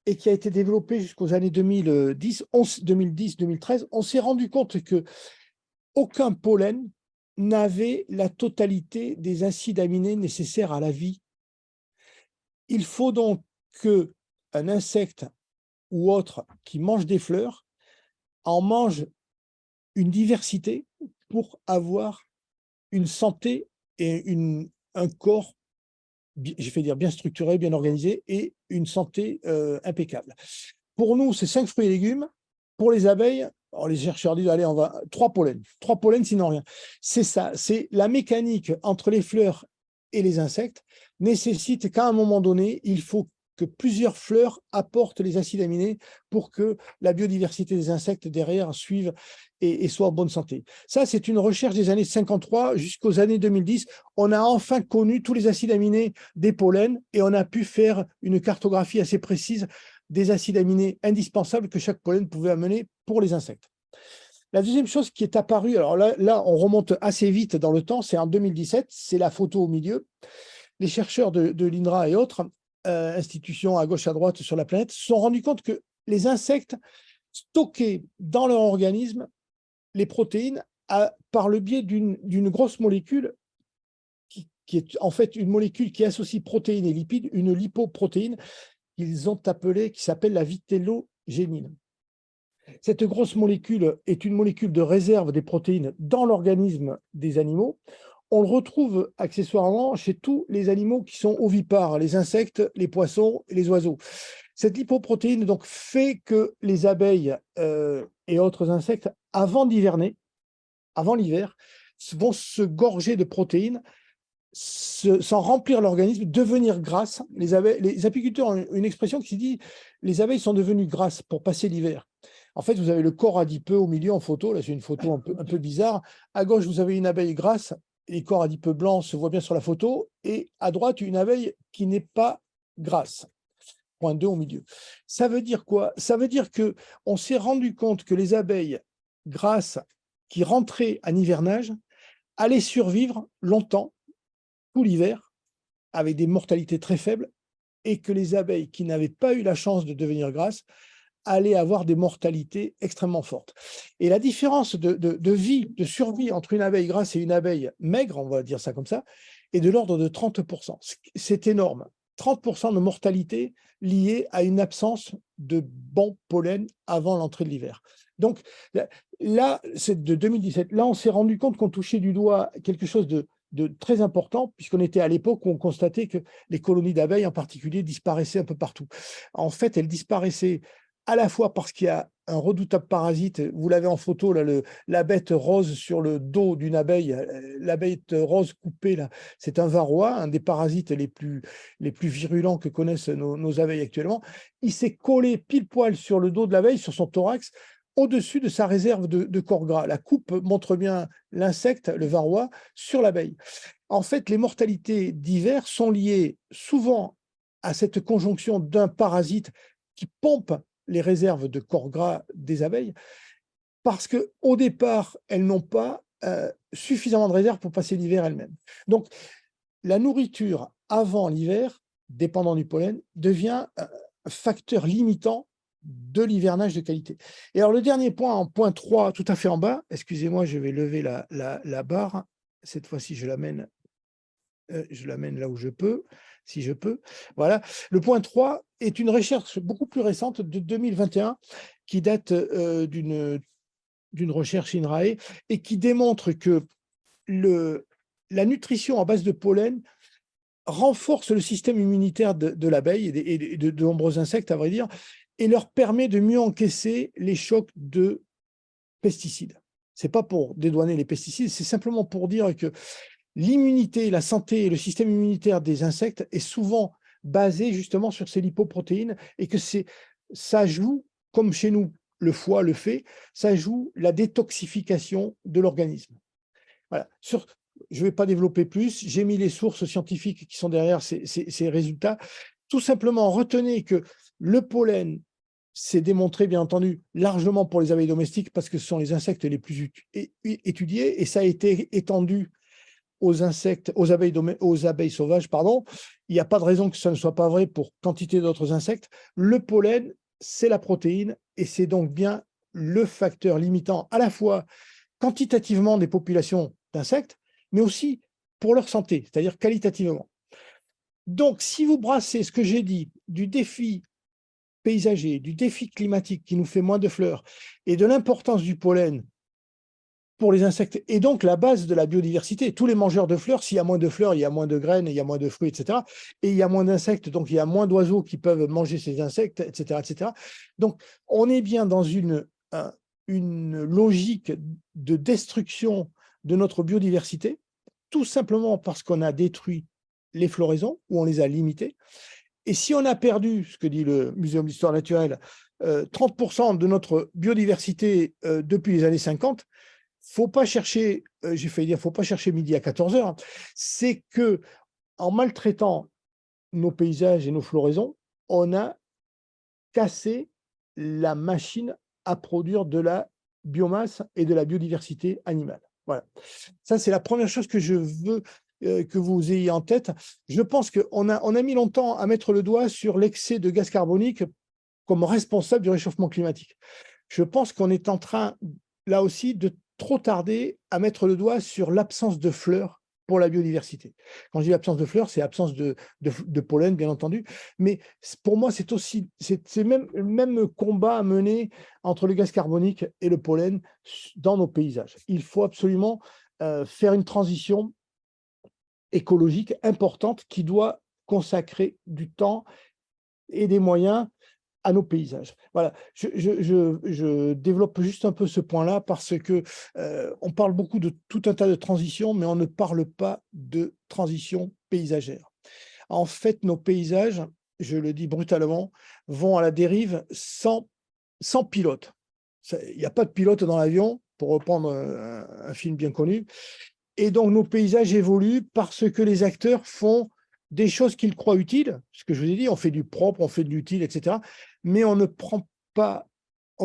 et qui a été développée jusqu'aux années 2010-2013. On s'est rendu compte que aucun pollen n'avait la totalité des acides aminés nécessaires à la vie. Il faut donc qu'un insecte ou autre qui mange des fleurs en mange une diversité pour avoir une santé et un corps, j'ai fait dire bien structuré, bien organisé et une santé impeccable. Pour nous, c'est 5 fruits et légumes. Pour les abeilles, les chercheurs disent, allez, on va 3 pollens, sinon rien. C'est ça, c'est la mécanique entre les fleurs et les insectes nécessite qu'à un moment donné, il faut que plusieurs fleurs apportent les acides aminés pour que la biodiversité des insectes derrière suive et soit en bonne santé. Ça, c'est une recherche des années 53 jusqu'aux années 2010. On a enfin connu tous les acides aminés des pollens et on a pu faire une cartographie assez précise des acides aminés indispensables que chaque pollen pouvait amener pour les insectes. La deuxième chose qui est apparue, alors là on remonte assez vite dans le temps, c'est en 2017, c'est la photo au milieu. Les chercheurs de l'INRA et autres institutions à gauche à droite sur la planète se sont rendus compte que les insectes stockaient dans leur organisme les protéines par le biais d'une grosse molécule qui est en fait une molécule qui associe protéines et lipides, une lipoprotéine qu'ils ont appelée, qui s'appelle la vitellogénine. Cette grosse molécule est une molécule de réserve des protéines dans l'organisme des animaux. On le retrouve accessoirement chez tous les animaux qui sont ovipares, les insectes, les poissons et les oiseaux. Cette lipoprotéine donc, fait que les abeilles et autres insectes, avant d'hiverner, avant l'hiver, vont se gorger de protéines, s'en remplir l'organisme, devenir grasses. Les apiculteurs ont une expression qui dit « les abeilles sont devenues grasses pour passer l'hiver ». En fait, vous avez le corps adipeux au milieu en photo. Là, c'est une photo un peu bizarre. À gauche, vous avez une abeille grasse. Les corps adipeux blancs se voient bien sur la photo. Et à droite, une abeille qui n'est pas grasse. Point 2 au milieu. Ça veut dire quoi? Ça veut dire qu'on s'est rendu compte que les abeilles grasses qui rentraient en hivernage allaient survivre longtemps, tout l'hiver, avec des mortalités très faibles, et que les abeilles qui n'avaient pas eu la chance de devenir grasses allaient avoir des mortalités extrêmement fortes. Et la différence de vie, de survie entre une abeille grasse et une abeille maigre, on va dire ça comme ça, est de l'ordre de 30%. C'est énorme. 30% de mortalité liée à une absence de bon pollen avant l'entrée de l'hiver. Donc là, c'est de 2017. Là, on s'est rendu compte qu'on touchait du doigt quelque chose de très important, puisqu'on était à l'époque où on constatait que les colonies d'abeilles en particulier disparaissaient un peu partout. En fait, elles disparaissaient à la fois parce qu'il y a un redoutable parasite. Vous l'avez en photo, là, la bête rose sur le dos d'une abeille, la bête rose coupée, là, c'est un varroa, un des parasites les plus virulents que connaissent nos abeilles actuellement. Il s'est collé pile poil sur le dos de l'abeille, sur son thorax, au-dessus de sa réserve de corps gras. La coupe montre bien l'insecte, le varroa, sur l'abeille. En fait, les mortalités d'hiver sont liées souvent à cette conjonction d'un parasite qui pompe les réserves de corps gras des abeilles, parce qu'au départ, elles n'ont pas suffisamment de réserves pour passer l'hiver elles-mêmes. Donc, la nourriture avant l'hiver, dépendant du pollen, devient un facteur limitant de l'hivernage de qualité. Et alors, le dernier point, en point 3, tout à fait en bas, excusez-moi, je vais lever la barre. Cette fois-ci, je l'amène là où je peux, si je peux. Voilà. Le point 3 est une recherche beaucoup plus récente de 2021 qui date d'une recherche INRAE et qui démontre que la nutrition à base de pollen renforce le système immunitaire de l'abeille et de nombreux insectes, à vrai dire, et leur permet de mieux encaisser les chocs de pesticides. Ce n'est pas pour dédouaner les pesticides, c'est simplement pour dire que l'immunité, la santé et le système immunitaire des insectes est souvent basé justement sur ces lipoprotéines et que ça joue, comme chez nous, le foie le fait, ça joue la détoxification de l'organisme. Voilà. Je ne vais pas développer plus, j'ai mis les sources scientifiques qui sont derrière ces résultats. Tout simplement, retenez que le pollen, c'est démontré, bien entendu, largement pour les abeilles domestiques parce que ce sont les insectes les plus étudiés et ça a été étendu aux abeilles sauvages, pardon. Il n'y a pas de raison que ça ne soit pas vrai pour quantité d'autres insectes. Le pollen, c'est la protéine et c'est donc bien le facteur limitant à la fois quantitativement des populations d'insectes, mais aussi pour leur santé, c'est-à-dire qualitativement. Donc, si vous brassez ce que j'ai dit du défi paysager, du défi climatique qui nous fait moins de fleurs et de l'importance du pollen pour les insectes, et donc la base de la biodiversité. Tous les mangeurs de fleurs, s'il y a moins de fleurs, il y a moins de graines, il y a moins de fruits, etc. Et il y a moins d'insectes, donc il y a moins d'oiseaux qui peuvent manger ces insectes, etc., etc. Donc, on est bien dans une logique de destruction de notre biodiversité, tout simplement parce qu'on a détruit les floraisons, ou on les a limitées. Et si on a perdu, ce que dit le Muséum d'histoire naturelle, 30% de notre biodiversité depuis les années 50, faut pas chercher, j'ai failli dire, faut pas chercher midi à 14 heures. C'est que en maltraitant nos paysages et nos floraisons, on a cassé la machine à produire de la biomasse et de la biodiversité animale. Voilà. Ça, c'est la première chose que je veux que vous ayez en tête. Je pense qu'on a mis longtemps à mettre le doigt sur l'excès de gaz carbonique comme responsable du réchauffement climatique. Je pense qu'on est en train, là aussi, de trop tarder à mettre le doigt sur l'absence de fleurs pour la biodiversité. Quand je dis absence de fleurs, c'est absence de pollen, bien entendu, mais pour moi, c'est même le même combat à mener entre le gaz carbonique et le pollen dans nos paysages. Il faut absolument faire une transition écologique importante qui doit consacrer du temps et des moyens à nos paysages. Voilà, je développe juste un peu ce point-là parce que on parle beaucoup de tout un tas de transitions, mais on ne parle pas de transition paysagère. En fait, nos paysages, je le dis brutalement, vont à la dérive sans pilote. Il n'y a pas de pilote dans l'avion, pour reprendre un film bien connu. Et donc, nos paysages évoluent parce que les acteurs font des choses qu'ils croient utiles, ce que je vous ai dit, on fait du propre, on fait de l'utile, etc. Mais on ne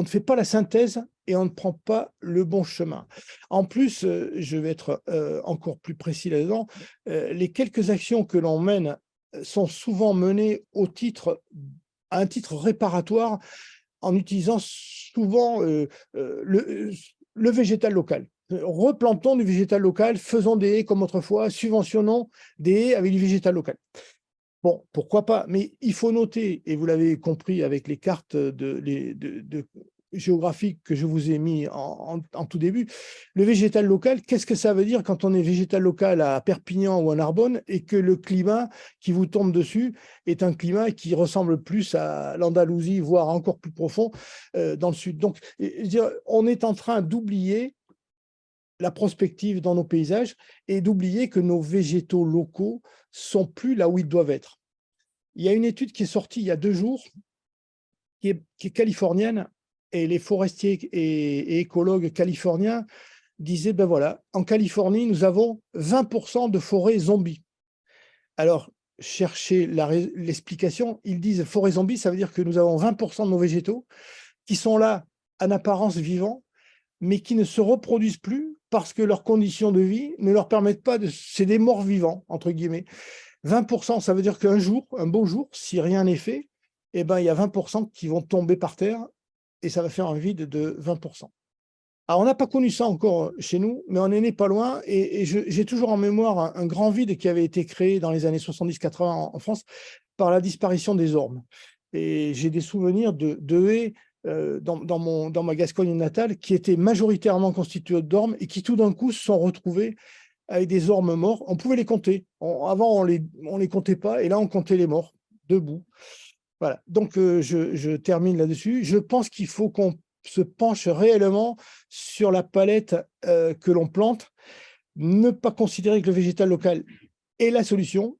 fait pas la synthèse et on ne prend pas le bon chemin. En plus, je vais être encore plus précis là-dedans, les quelques actions que l'on mène sont souvent menées à un titre réparatoire en utilisant souvent le végétal local. Replantons du végétal local, faisons des haies comme autrefois, subventionnons des haies avec du végétal local. Bon, pourquoi pas, mais il faut noter, et vous l'avez compris avec les cartes géographique que je vous ai mis en tout début. Le végétal local, qu'est-ce que ça veut dire quand on est végétal local à Perpignan ou à Narbonne et que le climat qui vous tombe dessus est un climat qui ressemble plus à l'Andalousie, voire encore plus profond dans le sud. Donc, on est en train d'oublier la prospective dans nos paysages et d'oublier que nos végétaux locaux sont plus là où ils doivent être. Il y a une étude qui est sortie il y a 2 jours, qui est californienne, et les forestiers et écologues californiens disaient, ben voilà, en Californie, nous avons 20% de forêts zombies. Alors, cherchez l'explication, ils disent forêt zombie, ça veut dire que nous avons 20% de nos végétaux qui sont là en apparence vivants, mais qui ne se reproduisent plus parce que leurs conditions de vie ne leur permettent pas de... C'est des morts vivants, entre guillemets. 20%, ça veut dire qu'un jour, un beau jour, si rien n'est fait, eh ben, il y a 20% qui vont tomber par terre et ça va faire un vide de 20%. Alors, on n'a pas connu ça encore chez nous, mais on est né pas loin et j'ai toujours en mémoire un grand vide qui avait été créé dans les années 70-80 en France par la disparition des ormes. Et j'ai des souvenirs de haies dans ma Gascogne natale qui étaient majoritairement constituées d'ormes et qui tout d'un coup se sont retrouvées avec des ormes morts. On pouvait les compter. Avant, on les comptait pas et là, on comptait les morts debout. Voilà. Donc, je termine là-dessus. Je pense qu'il faut qu'on se penche réellement sur la palette que l'on plante, ne pas considérer que le végétal local est la solution.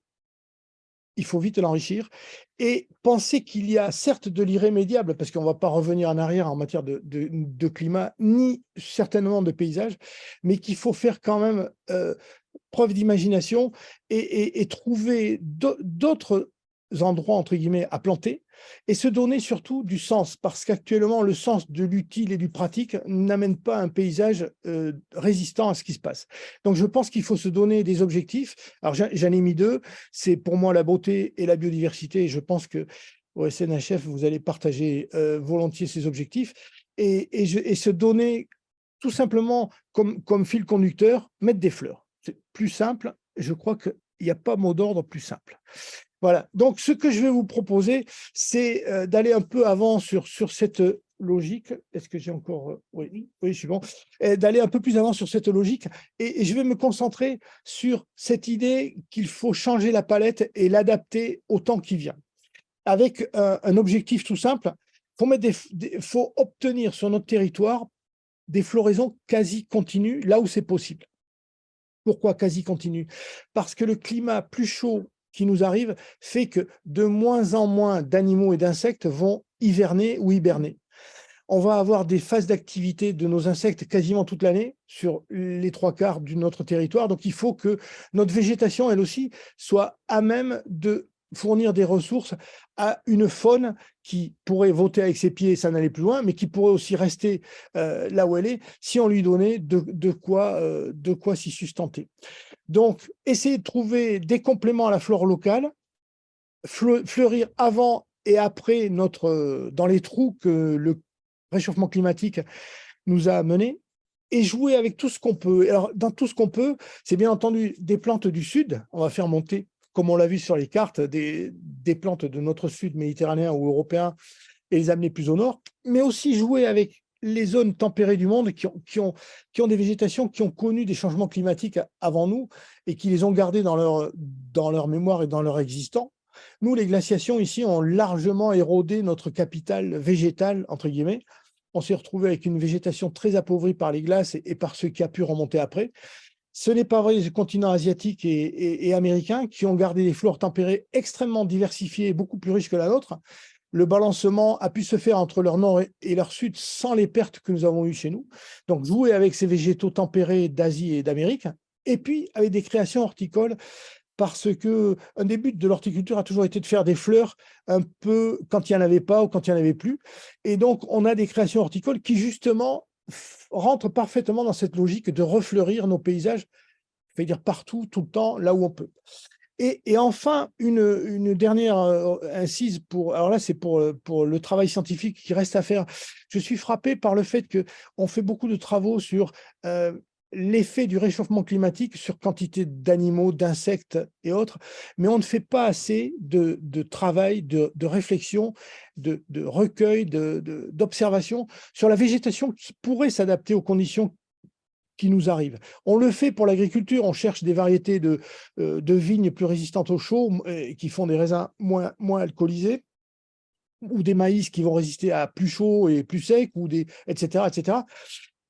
Il faut vite l'enrichir et penser qu'il y a certes de l'irrémédiable, parce qu'on ne va pas revenir en arrière en matière de climat, ni certainement de paysage, mais qu'il faut faire quand même preuve d'imagination et trouver d'autres endroits, entre guillemets, à planter et se donner surtout du sens, parce qu'actuellement, le sens de l'utile et du pratique n'amène pas un paysage résistant à ce qui se passe. Donc, je pense qu'il faut se donner des objectifs. Alors, j'en ai mis 2. C'est pour moi la beauté et la biodiversité. Et je pense que au SNHF, vous allez partager volontiers ces objectifs et se donner tout simplement comme fil conducteur, mettre des fleurs. C'est plus simple. Je crois qu'il n'y a pas mot d'ordre plus simple. Voilà. Donc, ce que je vais vous proposer, c'est d'aller un peu avant sur cette logique. Est-ce que j'ai encore... Oui, je suis bon. D'aller un peu plus avant sur cette logique. Et je vais me concentrer sur cette idée qu'il faut changer la palette et l'adapter au temps qui vient. Avec un objectif tout simple, il faut obtenir sur notre territoire des floraisons quasi continues là où c'est possible. Pourquoi quasi continues? Parce que le climat plus chaud qui nous arrive fait que de moins en moins d'animaux et d'insectes vont hiverner ou hiberner. On va avoir des phases d'activité de nos insectes quasiment toute l'année sur les 3/4 de notre territoire. Donc, il faut que notre végétation, elle aussi, soit à même de fournir des ressources à une faune qui pourrait voter avec ses pieds, ça n'allait plus loin, mais qui pourrait aussi rester là où elle est si on lui donnait de quoi s'y sustenter. Donc, essayer de trouver des compléments à la flore locale, fleurir avant et après dans les trous que le réchauffement climatique nous a amenés, et jouer avec tout ce qu'on peut. Alors, dans tout ce qu'on peut, c'est bien entendu des plantes du sud. On va faire monter, comme on l'a vu sur les cartes, des plantes de notre sud méditerranéen ou européen et les amener plus au nord, mais aussi jouer avec les zones tempérées du monde qui ont des végétations qui ont connu des changements climatiques avant nous et qui les ont gardées dans leur mémoire et dans leur existence. Nous, les glaciations ici ont largement érodé notre capital végétal, entre guillemets. On s'est retrouvé avec une végétation très appauvrie par les glaces et par ce qui a pu remonter après. Ce n'est pas vrai des continents asiatiques et américains qui ont gardé des flores tempérées extrêmement diversifiées et beaucoup plus riches que la nôtre. Le balancement a pu se faire entre leur nord et leur sud sans les pertes que nous avons eues chez nous. Donc, jouer avec ces végétaux tempérés d'Asie et d'Amérique, et puis avec des créations horticoles, parce que un des buts de l'horticulture a toujours été de faire des fleurs un peu quand il n'y en avait pas ou quand il n'y en avait plus. Et donc, on a des créations horticoles qui, justement, rentrent parfaitement dans cette logique de refleurir nos paysages, je vais dire partout, tout le temps, là où on peut. Et enfin, une dernière incise alors là, c'est pour le travail scientifique qui reste à faire. Je suis frappé par le fait qu'on fait beaucoup de travaux sur l'effet du réchauffement climatique sur quantité d'animaux, d'insectes et autres, mais on ne fait pas assez de travail, de réflexion, de recueil, d'observation sur la végétation qui pourrait s'adapter aux conditions qui nous arrivent. On le fait pour l'agriculture, on cherche des variétés de vignes plus résistantes au chaud, qui font des raisins moins alcoolisés, ou des maïs qui vont résister à plus chaud et plus sec, etc., etc.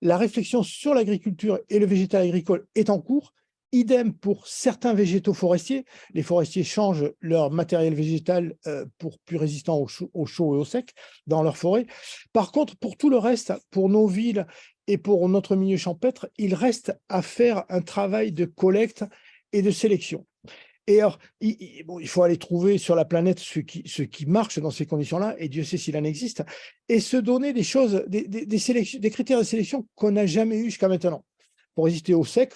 La réflexion sur l'agriculture et le végétal agricole est en cours. Idem pour certains végétaux forestiers. Les forestiers changent leur matériel végétal pour plus résistant au chaud et au sec dans leur forêt. Par contre, pour tout le reste, pour nos villes et pour notre milieu champêtre, il reste à faire un travail de collecte et de sélection. Et alors, il faut aller trouver sur la planète ce qui marche dans ces conditions-là, et Dieu sait s'il en existe, et se donner des choses, des critères de sélection qu'on n'a jamais eu jusqu'à maintenant. Pour résister au sec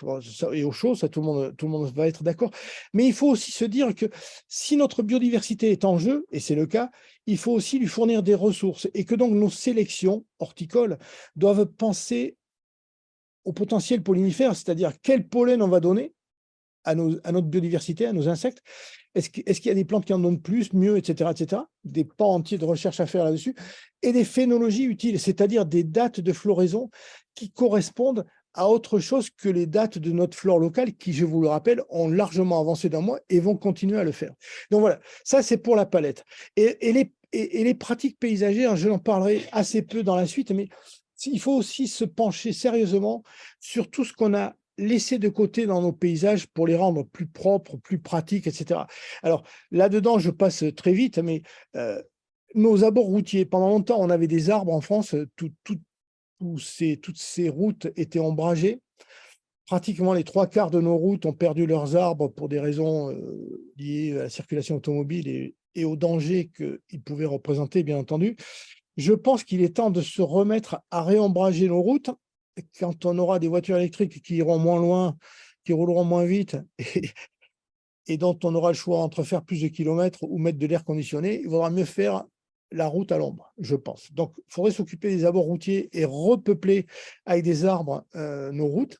et au chaud, ça tout le monde va être d'accord. Mais il faut aussi se dire que si notre biodiversité est en jeu, et c'est le cas, il faut aussi lui fournir des ressources, et que donc nos sélections horticoles doivent penser au potentiel pollinifère, c'est-à-dire quel pollen on va donner à notre biodiversité, à nos insectes. Est-ce qu'il y a des plantes qui en donnent plus, mieux, etc., etc. Des pans entiers de recherche à faire là-dessus. Et des phénologies utiles, c'est-à-dire des dates de floraison qui correspondent à autre chose que les dates de notre flore locale qui, je vous le rappelle, ont largement avancé d'un mois et vont continuer à le faire. Donc voilà, ça c'est pour la palette. Et les pratiques paysagères, je n'en parlerai assez peu dans la suite, mais il faut aussi se pencher sérieusement sur tout ce qu'on a laissé de côté dans nos paysages pour les rendre plus propres, plus pratiques, etc. Alors là-dedans, je passe très vite, mais nos abords routiers, pendant longtemps, on avait des arbres en France, toutes ces routes étaient ombragées. Pratiquement les 3/4 de nos routes ont perdu leurs arbres pour des raisons liées à la circulation automobile et aux dangers qu'ils pouvaient représenter, bien entendu. Je pense qu'il est temps de se remettre à réombrager nos routes quand on aura des voitures électriques qui iront moins loin, qui rouleront moins vite et dont on aura le choix entre faire plus de kilomètres ou mettre de l'air conditionné. Il vaudra mieux faire la route à l'ombre, je pense. Donc, il faudrait s'occuper des abords routiers et repeupler avec des arbres nos routes.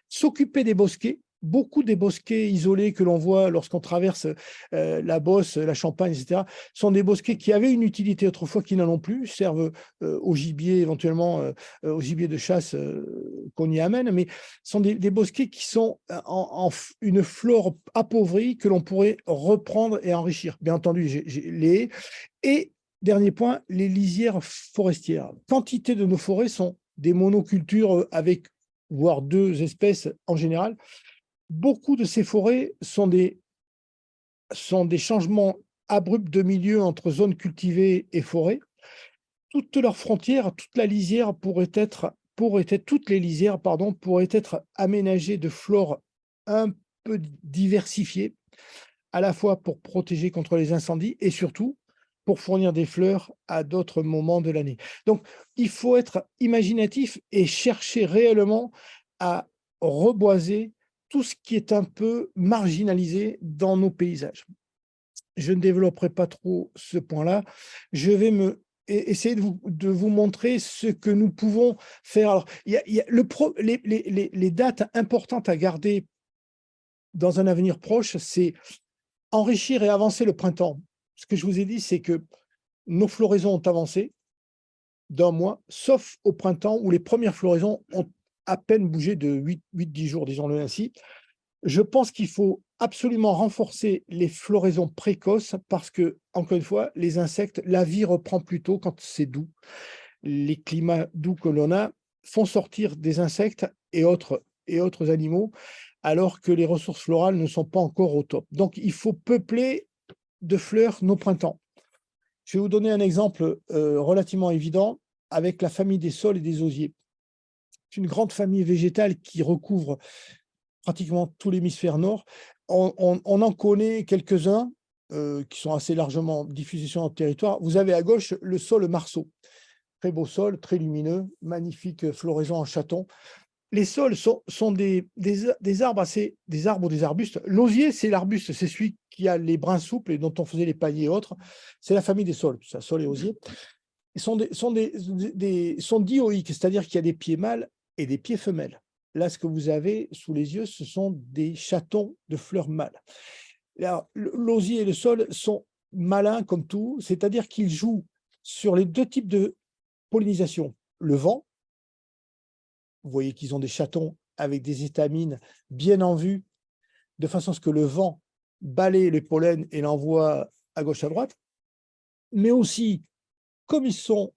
S'occuper des bosquets. Beaucoup des bosquets isolés que l'on voit lorsqu'on traverse la Beauce, la Champagne, etc., sont des bosquets qui avaient une utilité autrefois, qui n'en ont plus, servent au gibier, éventuellement au gibier de chasse qu'on y amène, mais sont des bosquets qui sont en une flore appauvrie que l'on pourrait reprendre et enrichir. Bien entendu, j'ai les haies. Et dernier point, les lisières forestières. Quantité de nos forêts sont des monocultures avec voire 2 espèces en général. Beaucoup de ces forêts sont des changements abrupts de milieu entre zones cultivées et forêts. Toutes leurs frontières, toute la lisière toutes les lisières, pardon, pourraient être aménagées de flore un peu diversifiée, à la fois pour protéger contre les incendies et surtout pour fournir des fleurs à d'autres moments de l'année. Donc, il faut être imaginatif et chercher réellement à reboiser tout ce qui est un peu marginalisé dans nos paysages. Je ne développerai pas trop ce point-là. Je vais essayer de vous montrer ce que nous pouvons faire. Alors, il y a les dates importantes à garder dans un avenir proche, c'est enrichir et avancer le printemps. Ce que je vous ai dit, c'est que nos floraisons ont avancé d'un mois, sauf au printemps où les premières floraisons ont à peine bougé de 8-10 jours, disons-le ainsi. Je pense qu'il faut absolument renforcer les floraisons précoces parce que, encore une fois, les insectes, la vie reprend plus tôt quand c'est doux. Les climats doux que l'on a font sortir des insectes et autres animaux alors que les ressources florales ne sont pas encore au top. Donc, il faut peupler de fleurs nos printemps. Je vais vous donner un exemple relativement évident avec la famille des saules et des osiers. C'est une grande famille végétale qui recouvre pratiquement tout l'hémisphère nord. On en connaît quelques-uns qui sont assez largement diffusés sur notre territoire. Vous avez à gauche le saule marceau. Très beau saule, très lumineux, magnifique floraison en chaton. Les saules sont des arbres des arbres ou des arbustes. L'osier, c'est l'arbuste, c'est celui qui a les brins souples et dont on faisait les paniers et autres. C'est la famille des saules, ça, saules et osier. Ils sont dioïques, c'est-à-dire qu'il y a des pieds mâles et des pieds femelles. là, ce que vous avez sous les yeux, ce sont des chatons de fleurs mâles. L'osier et le saule sont malins comme tout, c'est-à-dire qu'ils jouent sur les deux types de pollinisation. Le vent, vous voyez qu'ils ont des chatons avec des étamines bien en vue, de façon à ce que le vent balaye les pollens et l'envoie à gauche, à droite. Mais aussi, comme ils sont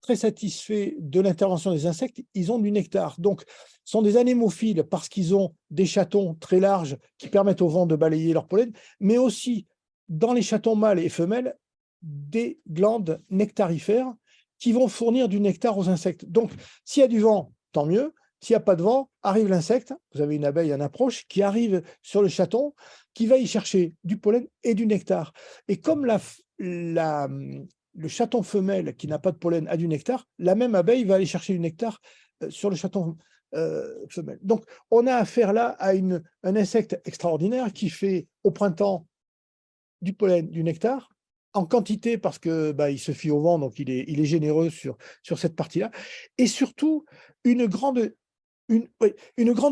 très satisfaits de l'intervention des insectes, ils ont du nectar. Donc, ce sont des anémophiles parce qu'ils ont des chatons très larges qui permettent au vent de balayer leur pollen, mais aussi, dans les chatons mâles et femelles, des glandes nectarifères qui vont fournir du nectar aux insectes. Donc, s'il y a du vent, tant mieux. S'il n'y a pas de vent, arrive l'insecte, vous avez une abeille en approche, qui arrive sur le chaton, qui va y chercher du pollen et du nectar. Et comme le chaton femelle qui n'a pas de pollen a du nectar, la même abeille va aller chercher du nectar sur le chaton femelle. Donc, on a affaire là à un insecte extraordinaire qui fait au printemps du pollen, du nectar, en quantité parce que il se fie au vent, donc il est généreux sur cette partie-là, et surtout une grande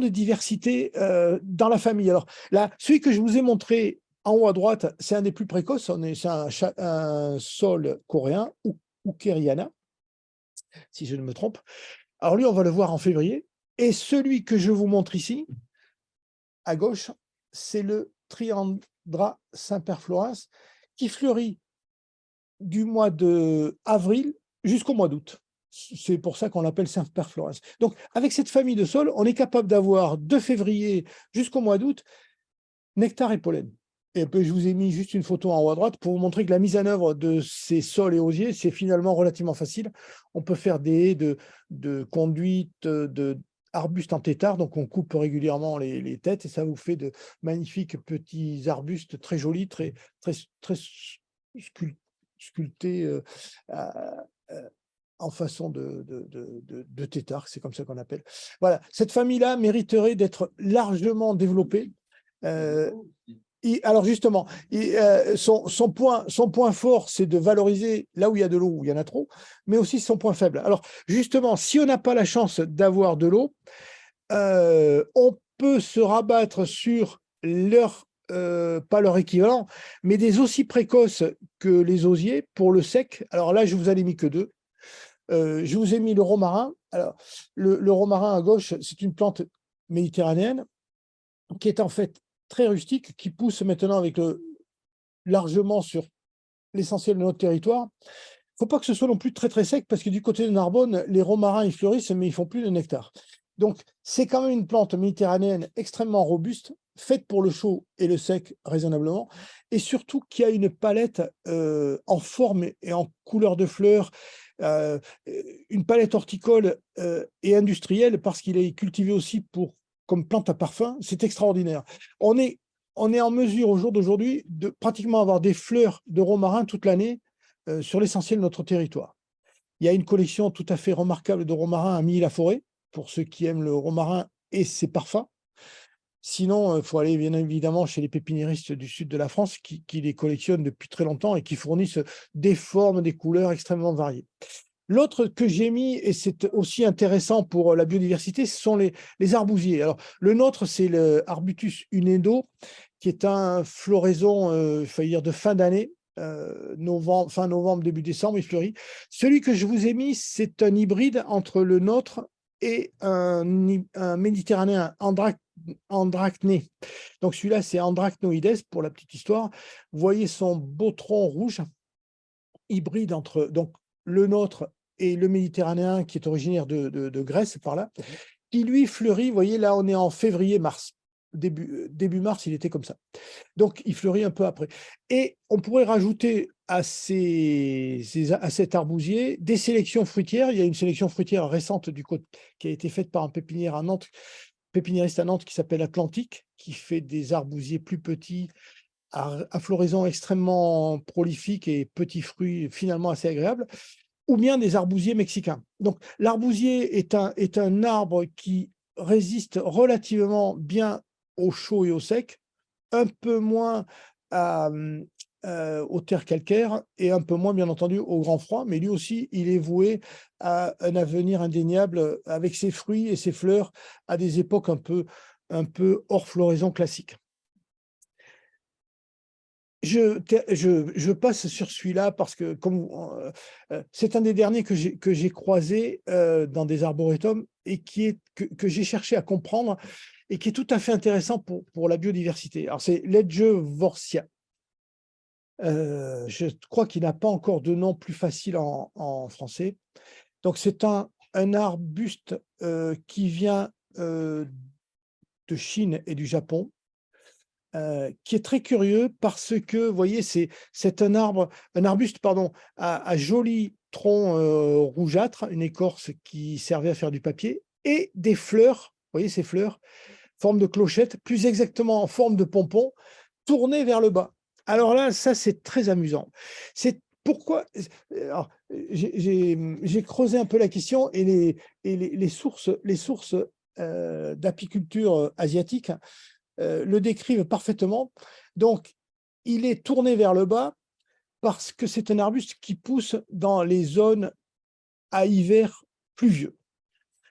diversité dans la famille. Alors là, celui que je vous ai montré en haut à droite, c'est un des plus précoces, c'est un saule coréen, Oukeriana, si je ne me trompe. Alors lui, on va le voir en février. Et celui que je vous montre ici, à gauche, c'est le Triandra semperflorens, qui fleurit du mois d'avril jusqu'au mois d'août. C'est pour ça qu'on l'appelle semperflorens. Donc, avec cette famille de saules, on est capable d'avoir de février jusqu'au mois d'août nectar et pollen. Et puis, je vous ai mis juste une photo en haut à droite pour vous montrer que la mise en œuvre de ces saules et osiers, c'est finalement relativement facile. On peut faire des haies de conduite, arbustes en tétard, donc on coupe régulièrement les têtes et ça vous fait de magnifiques petits arbustes très jolis, très sculptés en façon de tétard, c'est comme ça qu'on appelle. Voilà, cette famille-là mériterait d'être largement développée. Alors justement, son point fort, c'est de valoriser là où il y a de l'eau, où il y en a trop, mais aussi son point faible. Alors justement, si on n'a pas la chance d'avoir de l'eau, on peut se rabattre sur pas leur équivalent, mais des aussi précoces que les osiers pour le sec. Alors là, je vous en ai mis que deux. Je vous ai mis le romarin. Alors, le romarin à gauche, c'est une plante méditerranéenne qui est en fait très rustique, qui pousse maintenant largement sur l'essentiel de notre territoire. Il ne faut pas que ce soit non plus très sec, parce que du côté de Narbonne, les romarins, ils fleurissent, mais ils ne font plus de nectar. Donc, c'est quand même une plante méditerranéenne extrêmement robuste, faite pour le chaud et le sec raisonnablement, et surtout qui a une palette en forme et en couleur de fleurs, une palette horticole et industrielle, parce qu'il est cultivé aussi comme plante à parfum. C'est extraordinaire. On est en mesure, au jour d'aujourd'hui, de pratiquement avoir des fleurs de romarin toute l'année sur l'essentiel de notre territoire. Il y a une collection tout à fait remarquable de romarin à Milly-la-Forêt, pour ceux qui aiment le romarin et ses parfums. Sinon, il faut aller bien évidemment chez les pépiniéristes du sud de la France qui les collectionnent depuis très longtemps et qui fournissent des formes, des couleurs extrêmement variées. L'autre que j'ai mis, et c'est aussi intéressant pour la biodiversité, ce sont les arbousiers. Alors, le nôtre, c'est le Arbutus unedo, qui est un floraison, il faut dire, de fin d'année, fin novembre, début décembre, il fleurit. Celui que je vous ai mis, c'est un hybride entre le nôtre et un méditerranéen andrachné. Donc celui-là, c'est Andrachnoides, pour la petite histoire. Vous voyez son beau tronc rouge, hybride entre donc le nôtre et le méditerranéen, qui est originaire de Grèce, par là, qui lui fleurit. Vous voyez, là, on est en février-mars. Début mars, il était comme ça. Donc, il fleurit un peu après. Et on pourrait rajouter à cet arbousier des sélections fruitières. Il y a une sélection fruitière récente qui a été faite par un pépinière à Nantes, pépiniériste à Nantes, qui s'appelle Atlantique, qui fait des arbousiers plus petits, à floraison extrêmement prolifique et petits fruits finalement assez agréables, ou bien des arbousiers mexicains. Donc, l'arbousier est un arbre qui résiste relativement bien au chaud et au sec, un peu moins aux terres calcaires et un peu moins, bien entendu, au grand froid. Mais lui aussi, il est voué à un avenir indéniable avec ses fruits et ses fleurs à des époques un peu hors floraison classique. Je passe sur celui-là parce que c'est un des derniers que j'ai croisé dans des arboretums et que j'ai cherché à comprendre et qui est tout à fait intéressant pour la biodiversité. Alors, c'est l'Edgeworthia. Je crois qu'il n'a pas encore de nom plus facile en français. Donc, c'est un arbuste qui vient de Chine et du Japon, qui est très curieux parce que, vous voyez, c'est un arbuste, pardon, à joli tronc rougeâtre, une écorce qui servait à faire du papier, et des fleurs, vous voyez ces fleurs, forme de clochette, plus exactement en forme de pompon, tournées vers le bas. Alors là, ça, c'est très amusant. C'est pourquoi alors, j'ai creusé un peu la question et les sources d'apiculture asiatique le décrivent parfaitement. Donc, il est tourné vers le bas parce que c'est un arbuste qui pousse dans les zones à hiver pluvieux.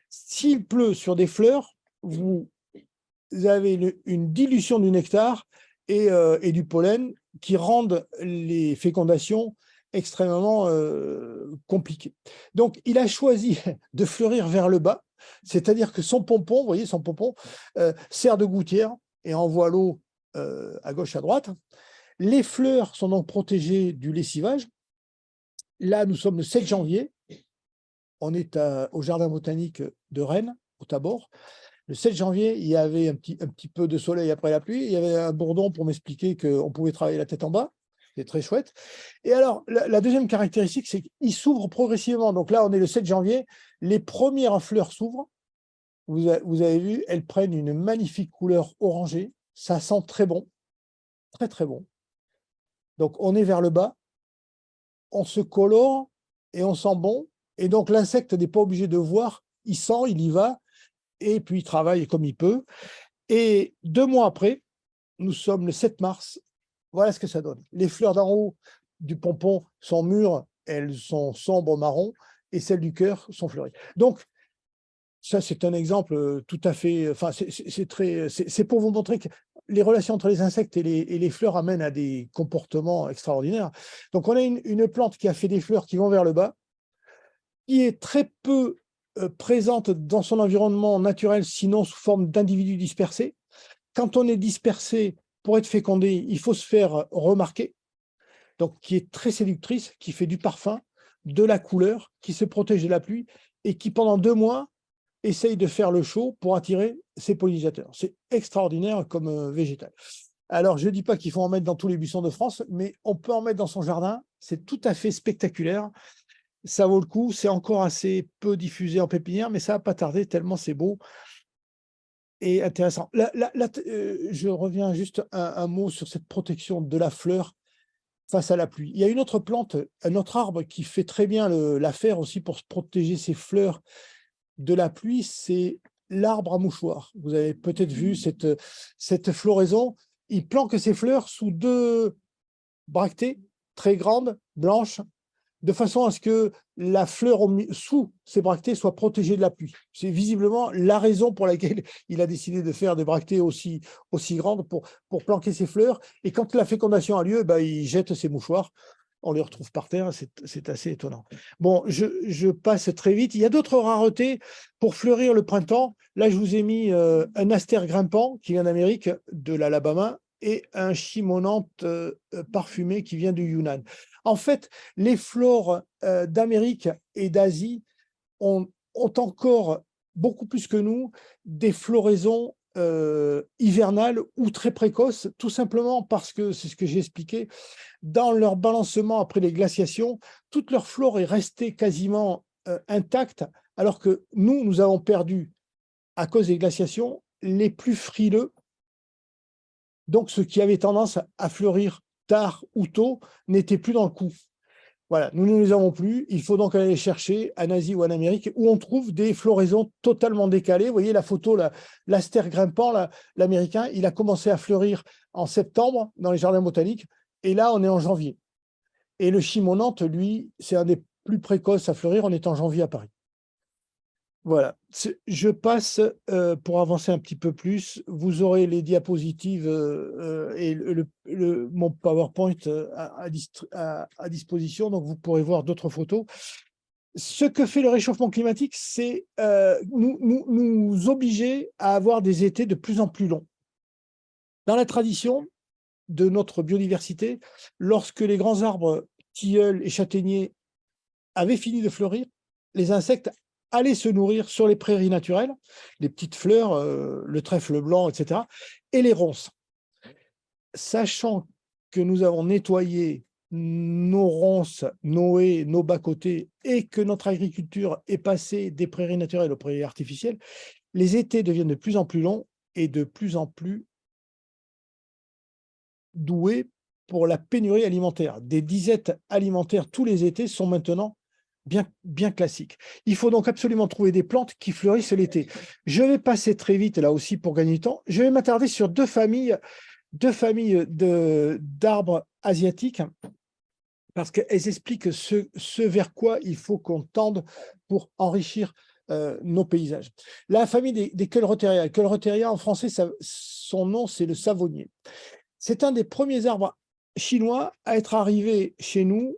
S'il pleut sur des fleurs, vous avez une dilution du nectar et du pollen qui rendent les fécondations extrêmement compliquées. Donc, il a choisi de fleurir vers le bas, c'est-à-dire que son pompon, vous voyez, son pompon sert de gouttière et envoie l'eau à gauche, à droite. Les fleurs sont donc protégées du lessivage. Là, nous sommes le 7 janvier. On est au Jardin botanique de Rennes, au Tabor. Le 7 janvier, il y avait un petit peu de soleil après la pluie. Il y avait un bourdon pour m'expliquer qu'on pouvait travailler la tête en bas. C'est très chouette. Et alors, la deuxième caractéristique, c'est qu'il s'ouvre progressivement. Donc là, on est le 7 janvier. Les premières fleurs s'ouvrent. Vous avez vu, elles prennent une magnifique couleur orangée. Ça sent très bon. Très, très bon. Donc, on est vers le bas. On se colore et on sent bon. Et donc, l'insecte n'est pas obligé de voir. Il sent, il y va. Et puis, il travaille comme il peut. Et 2 mois après, nous sommes le 7 mars. Voilà ce que ça donne. Les fleurs d'en haut du pompon sont mûres. Elles sont sombres marron. Et celles du cœur sont fleuries. Donc, ça, c'est un exemple tout à fait. Enfin, c'est pour vous montrer que les relations entre les insectes et les fleurs amènent à des comportements extraordinaires. Donc, on a une plante qui a fait des fleurs qui vont vers le bas, qui est très peu présente dans son environnement naturel, sinon sous forme d'individus dispersés. Quand on est dispersé, pour être fécondé, il faut se faire remarquer. Donc, qui est très séductrice, qui fait du parfum, de la couleur, qui se protège de la pluie et qui, pendant 2 mois, essaye de faire le show pour attirer ses pollinisateurs. C'est extraordinaire comme végétal. Alors, je ne dis pas qu'il faut en mettre dans tous les buissons de France, mais on peut en mettre dans son jardin. C'est tout à fait spectaculaire. Ça vaut le coup. C'est encore assez peu diffusé en pépinière, mais ça va pas tarder tellement c'est beau et intéressant. Je reviens juste un mot sur cette protection de la fleur face à la pluie. Il y a une autre plante, un autre arbre qui fait très bien l'affaire aussi pour se protéger ses fleurs de la pluie, c'est l'arbre à mouchoir. Vous avez peut-être vu cette floraison. Il planque ses fleurs sous 2 bractées très grandes, blanches, de façon à ce que la fleur sous ces bractées soit protégée de la pluie. C'est visiblement la raison pour laquelle il a décidé de faire des bractées aussi grandes pour planquer ses fleurs. Et quand la fécondation a lieu, il jette ses mouchoirs. On les retrouve par terre, c'est assez étonnant. Bon, je passe très vite. Il y a d'autres raretés pour fleurir le printemps. Là, je vous ai mis un astère grimpant qui vient d'Amérique, de l'Alabama, et un chimonanthe parfumé qui vient du Yunnan. En fait, les flores d'Amérique et d'Asie ont encore, beaucoup plus que nous, des floraisons hivernales ou très précoces, tout simplement parce que, c'est ce que j'ai expliqué, dans leur balancement après les glaciations, toute leur flore est restée quasiment intacte, alors que nous avons perdu, à cause des glaciations, les plus frileux. Donc, ceux qui avaient tendance à fleurir tard ou tôt n'étaient plus dans le coup. Voilà, nous ne les avons plus. Il faut donc aller les chercher en Asie ou en Amérique, où on trouve des floraisons totalement décalées. Vous voyez la photo, l'astère grimpant, l'américain, il a commencé à fleurir en septembre dans les jardins botaniques. Et là, on est en janvier. Et le chimonanthe, lui, c'est un des plus précoces à fleurir. On est en janvier à Paris. Voilà. Je passe, pour avancer un petit peu plus, vous aurez les diapositives et mon PowerPoint à disposition, donc vous pourrez voir d'autres photos. Ce que fait le réchauffement climatique, c'est nous obliger à avoir des étés de plus en plus longs. Dans la tradition de notre biodiversité, lorsque les grands arbres tilleuls et châtaigniers avaient fini de fleurir, les insectes allaient se nourrir sur les prairies naturelles, les petites fleurs, le trèfle blanc, etc., et les ronces. Sachant que nous avons nettoyé nos ronces, nos haies, nos bas-côtés, et que notre agriculture est passée des prairies naturelles aux prairies artificielles, les étés deviennent de plus en plus longs et de plus en plus doués pour la pénurie alimentaire. Des disettes alimentaires tous les étés sont maintenant bien classiques. Il faut donc absolument trouver des plantes qui fleurissent l'été. Je vais passer très vite là aussi pour gagner du temps. Je vais m'attarder sur deux familles d'arbres asiatiques, parce qu'elles expliquent ce vers quoi il faut qu'on tende pour enrichir nos paysages. La famille des Koelretheria. Koelretheria, en français, son nom, c'est le savonnier. C'est un des premiers arbres chinois à être arrivé chez nous,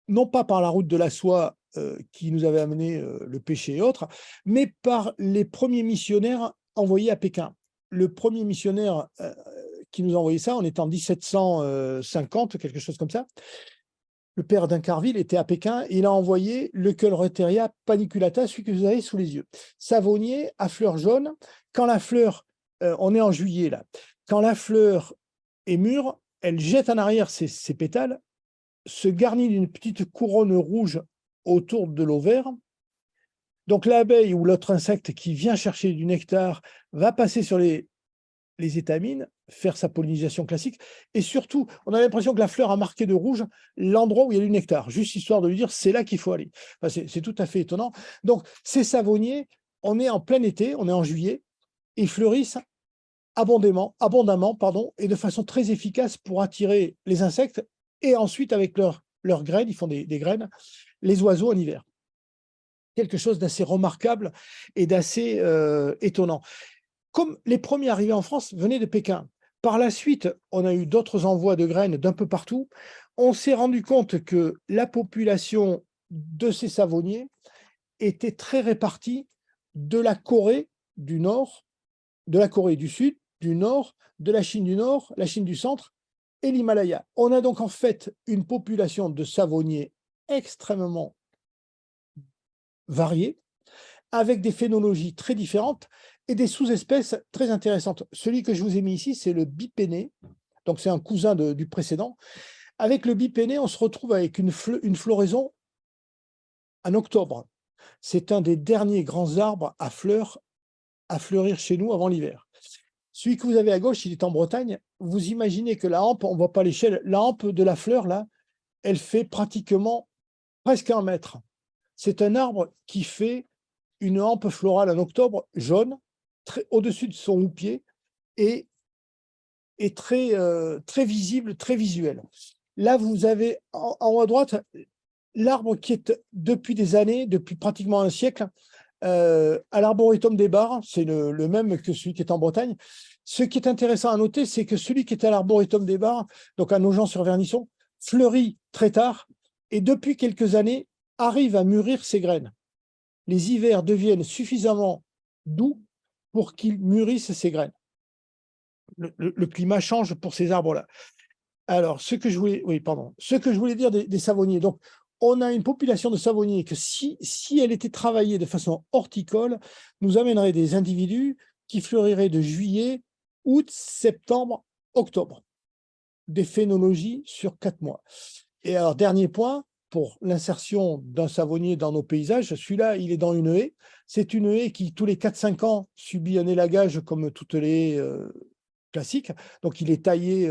non pas par la route de la soie qui nous avait amené le pêché et autres, mais par les premiers missionnaires envoyés à Pékin. Le premier missionnaire qui nous a envoyé ça, on est en 1750, quelque chose comme ça. Le père d'Incarville était à Pékin et il a envoyé le Koelretheria paniculata, celui que vous avez sous les yeux. Savonnier à fleurs jaunes. Quand la fleur, on est en juillet là, quand la fleur est mûre, elle jette en arrière ses pétales, se garnit d'une petite couronne rouge autour de l'ovaire. Donc l'abeille ou l'autre insecte qui vient chercher du nectar va passer sur les étamines, faire sa pollinisation classique, et surtout, on a l'impression que la fleur a marqué de rouge l'endroit où il y a du nectar, juste histoire de lui dire c'est là qu'il faut aller. Enfin, c'est tout à fait étonnant. Donc, ces savonniers, on est en plein été, on est en juillet, ils fleurissent abondamment, et de façon très efficace pour attirer les insectes, et ensuite, avec leurs graines, ils font des graines, les oiseaux en hiver. Quelque chose d'assez remarquable et d'assez étonnant. Comme les premiers arrivés en France venaient de Pékin. Par la suite, on a eu d'autres envois de graines d'un peu partout. On s'est rendu compte que la population de ces savonniers était très répartie de la Corée du Nord, de la Corée du Sud, du Nord, de la Chine du Nord, la Chine du Centre et l'Himalaya. On a donc en fait une population de savonniers extrêmement variée, avec des phénologies très différentes et des sous-espèces très intéressantes. Celui que je vous ai mis ici, c'est le bipéné, donc c'est un cousin du précédent. Avec le bipéné, on se retrouve avec une floraison en octobre. C'est un des derniers grands arbres à fleurir chez nous avant l'hiver. Celui que vous avez à gauche, il est en Bretagne. Vous imaginez que la hampe, on ne voit pas l'échelle, la hampe de la fleur, là, elle fait pratiquement presque 1 mètre. C'est un arbre qui fait une hampe florale en octobre, jaune, au-dessus de son houppier, et très visible, très visuel. Là, vous avez en haut à droite l'arbre qui est depuis des années, depuis pratiquement un siècle, à l'Arboretum des Bars, c'est le même que celui qui est en Bretagne. Ce qui est intéressant à noter, c'est que celui qui est à l'Arboretum des Bars, donc à Nogent-sur-Vernisson, fleurit très tard et depuis quelques années arrive à mûrir ses graines. Les hivers deviennent suffisamment doux pour qu'ils mûrissent ces graines. Le climat change pour ces arbres-là. Alors, ce que je voulais dire des savonniers. Donc, on a une population de savonniers que si elle était travaillée de façon horticole, nous amènerait des individus qui fleuriraient de juillet, août, septembre, octobre. Des phénologies sur 4 mois. Et alors, dernier point, pour l'insertion d'un savonnier dans nos paysages, celui-là, il est dans une haie. C'est une haie qui, tous les 4-5 ans, subit un élagage comme toutes les haies classiques. Donc, il est taillé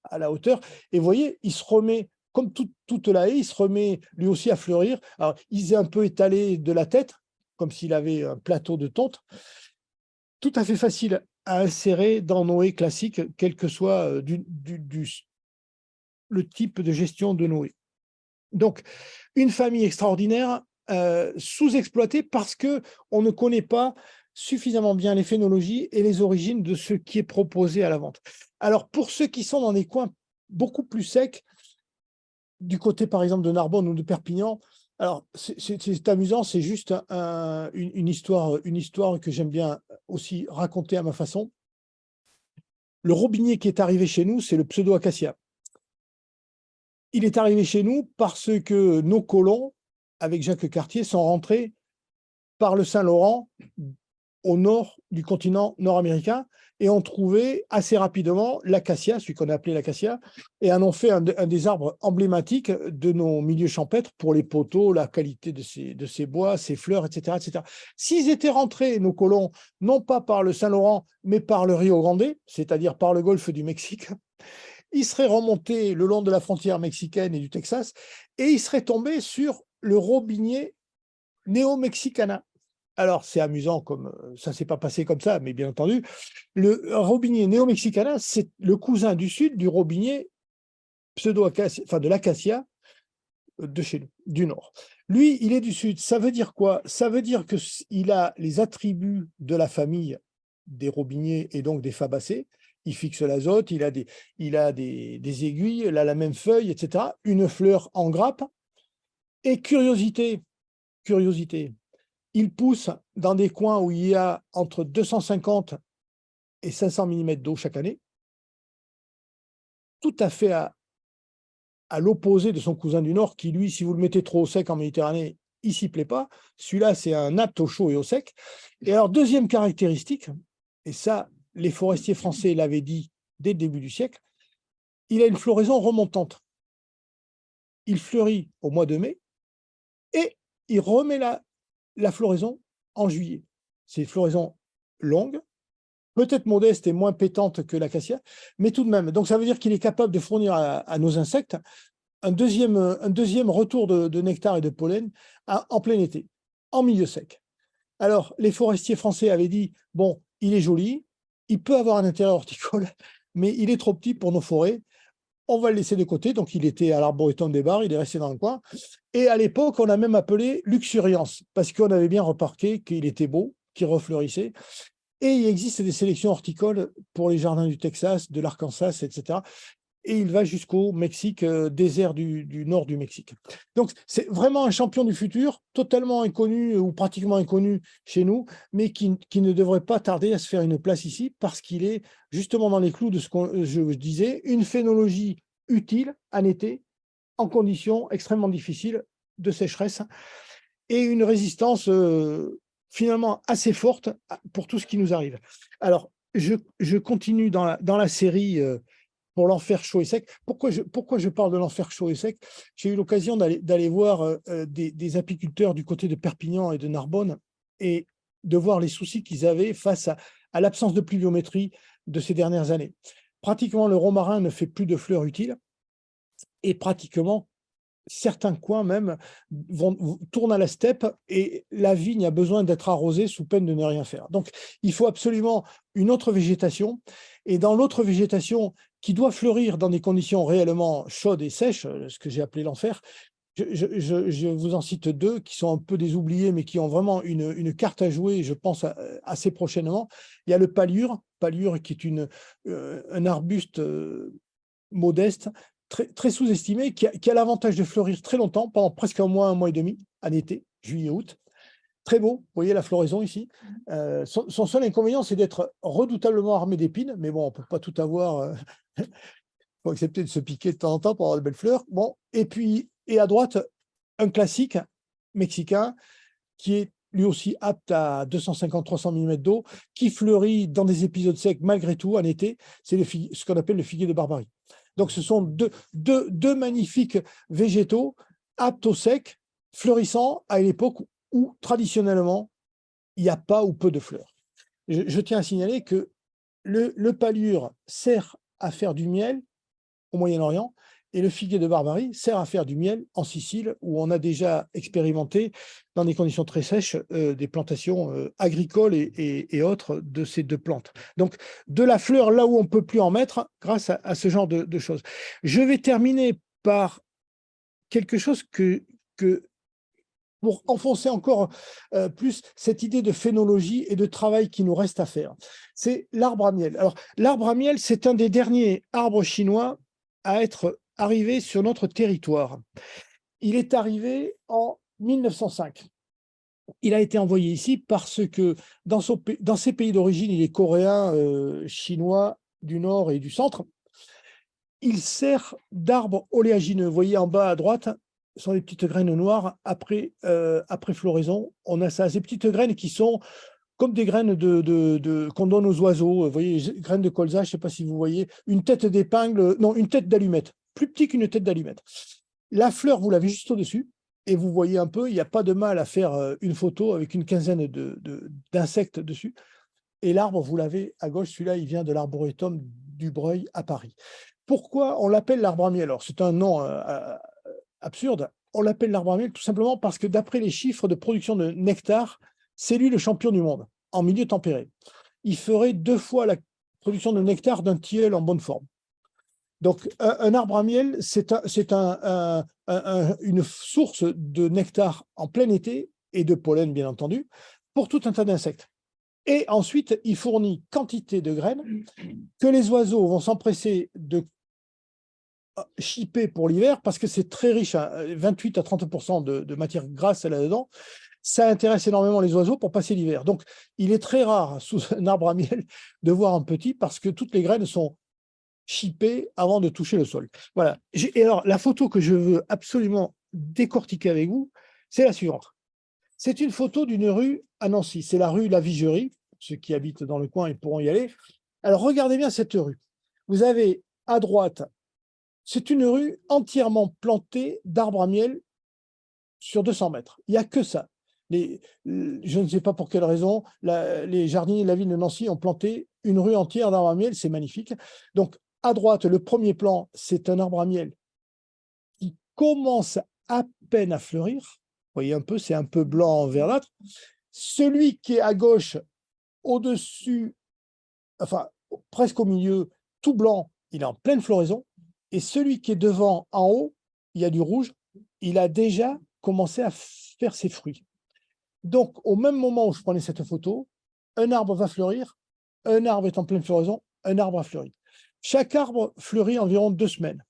à la hauteur. Et vous voyez, il se remet, comme toute la haie, il se remet lui aussi à fleurir. Alors, il est un peu étalé de la tête, comme s'il avait un plateau de tonte. Tout à fait facile à insérer dans nos haies classiques, quel que soit le type de gestion de nos haies. Donc, une famille extraordinaire, sous-exploitée parce qu'on ne connaît pas suffisamment bien les phénologies et les origines de ce qui est proposé à la vente. Alors, pour ceux qui sont dans des coins beaucoup plus secs, du côté par exemple de Narbonne ou de Perpignan, alors c'est amusant, c'est juste une histoire que j'aime bien aussi raconter à ma façon. Le robinier qui est arrivé chez nous, c'est le pseudo-acacia. Il est arrivé chez nous parce que nos colons, avec Jacques Cartier, sont rentrés par le Saint-Laurent au nord du continent nord-américain et ont trouvé assez rapidement l'acacia, celui qu'on a appelé l'acacia, et en ont fait un des arbres emblématiques de nos milieux champêtres pour les poteaux, la qualité de ces bois, ses fleurs, etc., etc. S'ils étaient rentrés, nos colons, non pas par le Saint-Laurent, mais par le Rio Grande, c'est-à-dire par le golfe du Mexique, ils seraient remontés le long de la frontière mexicaine et du Texas, et ils seraient tombés sur le robinier néo-mexicana. Alors, c'est amusant, comme ça ne s'est pas passé comme ça, mais bien entendu, le robinier néo-mexicana, c'est le cousin du sud du robinier pseudo-acacia, enfin de l'acacia de chez nous, du nord. Lui, il est du sud. Ça veut dire quoi? Ça veut dire qu'il a les attributs de la famille des robiniers et donc des fabacées. Il fixe l'azote, il a des aiguilles, il a la même feuille, etc. Une fleur en grappe. Et curiosité, il pousse dans des coins où il y a entre 250 et 500 mm d'eau chaque année, tout à fait à l'opposé de son cousin du Nord, qui lui, si vous le mettez trop au sec en Méditerranée, il s'y plaît pas. Celui-là, c'est un apte au chaud et au sec. Et alors, deuxième caractéristique, et ça, les forestiers français l'avaient dit dès le début du siècle, il a une floraison remontante. Il fleurit au mois de mai et il remet la floraison en juillet. C'est une floraison longue, peut-être modeste et moins pétante que l'acacia, mais tout de même. Donc, ça veut dire qu'il est capable de fournir à nos insectes un deuxième retour de nectar et de pollen en plein été, en milieu sec. Alors, les forestiers français avaient dit, bon, il est joli, il peut avoir un intérêt horticole, mais il est trop petit pour nos forêts, on va le laisser de côté. Donc, il était à l'Arboretum des Bars, il est resté dans le coin. Et à l'époque, on a même appelé luxuriance, parce qu'on avait bien remarqué qu'il était beau, qu'il refleurissait. Et il existe des sélections horticoles pour les jardins du Texas, de l'Arkansas, etc. Et il va jusqu'au Mexique, désert du nord du Mexique. Donc, c'est vraiment un champion du futur, totalement inconnu ou pratiquement inconnu chez nous, mais qui ne devrait pas tarder à se faire une place ici parce qu'il est justement dans les clous de ce que je disais, une phénologie utile en été, en conditions extrêmement difficiles de sécheresse et une résistance finalement assez forte pour tout ce qui nous arrive. Alors, je continue dans la série pour l'enfer chaud et sec. Pourquoi je parle de l'enfer chaud et sec? J'ai eu l'occasion d'aller voir des apiculteurs du côté de Perpignan et de Narbonne et de voir les soucis qu'ils avaient face à l'absence de pluviométrie de ces dernières années. Pratiquement, le romarin ne fait plus de fleurs utiles et pratiquement, certains coins même tournent à la steppe et la vigne a besoin d'être arrosée sous peine de ne rien faire. Donc, il faut absolument une autre végétation. Et dans l'autre végétation qui doit fleurir dans des conditions réellement chaudes et sèches, ce que j'ai appelé l'enfer, je vous en cite deux qui sont un peu des oubliés, mais qui ont vraiment une carte à jouer, je pense, assez prochainement. Il y a le palure qui est un arbuste modeste, très sous-estimé, qui a l'avantage de fleurir très longtemps, pendant presque un mois et demi, en été, juillet-août. Très beau, vous voyez la floraison ici. Son seul inconvénient, c'est d'être redoutablement armé d'épines, mais bon, on ne peut pas tout avoir. Il faut accepter de se piquer de temps en temps pour avoir de belles fleurs. Bon, et à droite, un classique mexicain qui est lui aussi apte à 250-300 mm d'eau, qui fleurit dans des épisodes secs malgré tout en été. C'est ce qu'on appelle le figuier de Barbarie. Donc, ce sont deux magnifiques végétaux aptes au sec, fleurissants à une époque où, traditionnellement, il n'y a pas ou peu de fleurs. Je tiens à signaler que le palure sert à faire du miel au Moyen-Orient Et le figuier de Barbarie sert à faire du miel en Sicile, où on a déjà expérimenté, dans des conditions très sèches, des plantations agricoles et autres de ces deux plantes. Donc, de la fleur là où on ne peut plus en mettre, grâce à ce genre de choses. Je vais terminer par quelque chose que pour enfoncer encore plus cette idée de phénologie et de travail qui nous reste à faire. C'est l'arbre à miel. Alors, l'arbre à miel, c'est un des derniers arbres chinois à être arrivé sur notre territoire. Il est arrivé en 1905. Il a été envoyé ici parce que dans ses pays d'origine, il est coréen, chinois du nord et du centre. Il sert d'arbre oléagineux. Vous voyez en bas à droite, ce sont les petites graines noires après floraison. On a ça, ces petites graines qui sont comme des graines qu'on donne aux oiseaux. Vous voyez, graines de colza, je ne sais pas si vous voyez, une tête d'épingle, non, une tête d'allumette, plus petit qu'une tête d'allumette. La fleur, vous l'avez juste au-dessus, et vous voyez un peu, il n'y a pas de mal à faire une photo avec une quinzaine d'insectes dessus. Et l'arbre, vous l'avez à gauche, celui-là, il vient de l'arboretum du Breuil à Paris. Pourquoi on l'appelle l'arbre à miel? Alors, c'est un nom absurde. On l'appelle l'arbre à miel tout simplement parce que d'après les chiffres de production de nectar, c'est lui le champion du monde en milieu tempéré. Il ferait 2 fois la production de nectar d'un tilleul en bonne forme. Donc, un arbre à miel, c'est une source de nectar en plein été et de pollen, bien entendu, pour tout un tas d'insectes. Et ensuite, il fournit quantité de graines que les oiseaux vont s'empresser de chipper pour l'hiver parce que c'est très riche, 28 à 30% de matière grasse là-dedans. Ça intéresse énormément les oiseaux pour passer l'hiver. Donc, il est très rare sous un arbre à miel de voir un petit parce que toutes les graines sont chippées avant de toucher le sol. Voilà. Et alors, la photo que je veux absolument décortiquer avec vous, c'est la suivante. C'est une photo d'une rue à Nancy. C'est la rue La Vigerie. Ceux qui habitent dans le coin, ils pourront y aller. Alors, regardez bien cette rue. Vous avez à droite, c'est une rue entièrement plantée d'arbres à miel sur 200 mètres. Il n'y a que ça. Je ne sais pas pour quelle raison, les jardiniers de la ville de Nancy ont planté une rue entière d'arbres à miel. C'est magnifique. Donc, à droite, le premier plan, c'est un arbre à miel qui commence à peine à fleurir. Vous voyez un peu, c'est un peu blanc verdâtre. Celui qui est à gauche, au-dessus, enfin, presque au milieu, tout blanc, il est en pleine floraison. Et celui qui est devant, en haut, il y a du rouge, il a déjà commencé à faire ses fruits. Donc, au même moment où je prenais cette photo, un arbre va fleurir, un arbre est en pleine floraison, un arbre a fleuri. Chaque arbre fleurit environ 2 semaines.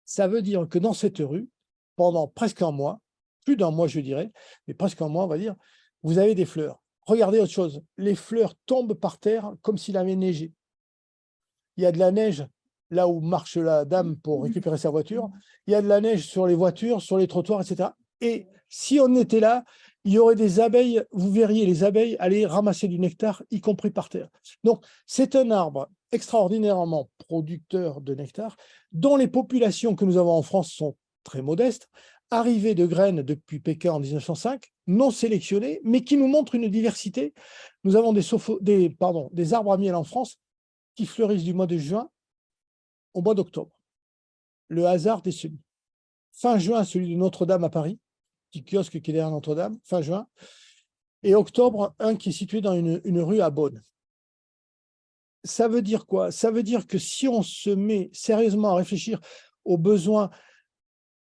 Ça veut dire que dans cette rue, pendant presque un mois, plus d'un mois je dirais, mais presque un mois on va dire, vous avez des fleurs. Regardez autre chose, les fleurs tombent par terre comme s'il avait neigé. Il y a de la neige là où marche la dame pour récupérer sa voiture, il y a de la neige sur les voitures, sur les trottoirs, etc. Et si on était là, il y aurait des abeilles, vous verriez les abeilles aller ramasser du nectar, y compris par terre. Donc, c'est un arbre extraordinairement producteur de nectar, dont les populations que nous avons en France sont très modestes, arrivées de graines depuis Pékin en 1905, non sélectionnées, mais qui nous montrent une diversité. Nous avons des arbres à miel en France qui fleurissent du mois de juin au mois d'octobre. Le hasard des semis. Fin juin, celui de Notre-Dame à Paris, petit kiosque qui est derrière Notre-Dame, fin juin. Et octobre, un qui est situé dans une rue à Beaune. Ça veut dire quoi? Ça veut dire que si on se met sérieusement à réfléchir aux besoins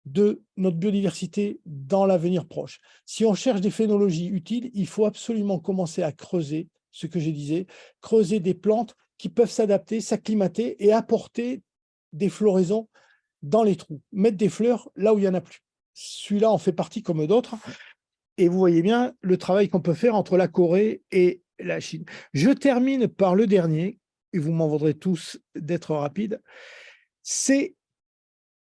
de notre biodiversité dans l'avenir proche, si on cherche des phénologies utiles, il faut absolument commencer à creuser ce que je disais, creuser des plantes qui peuvent s'adapter, s'acclimater et apporter des floraisons dans les trous, mettre des fleurs là où il n'y en a plus. Celui-là en fait partie comme d'autres. Et vous voyez bien le travail qu'on peut faire entre la Corée et la Chine. Je termine par le dernier, et vous m'en voudrez tous d'être rapide, c'est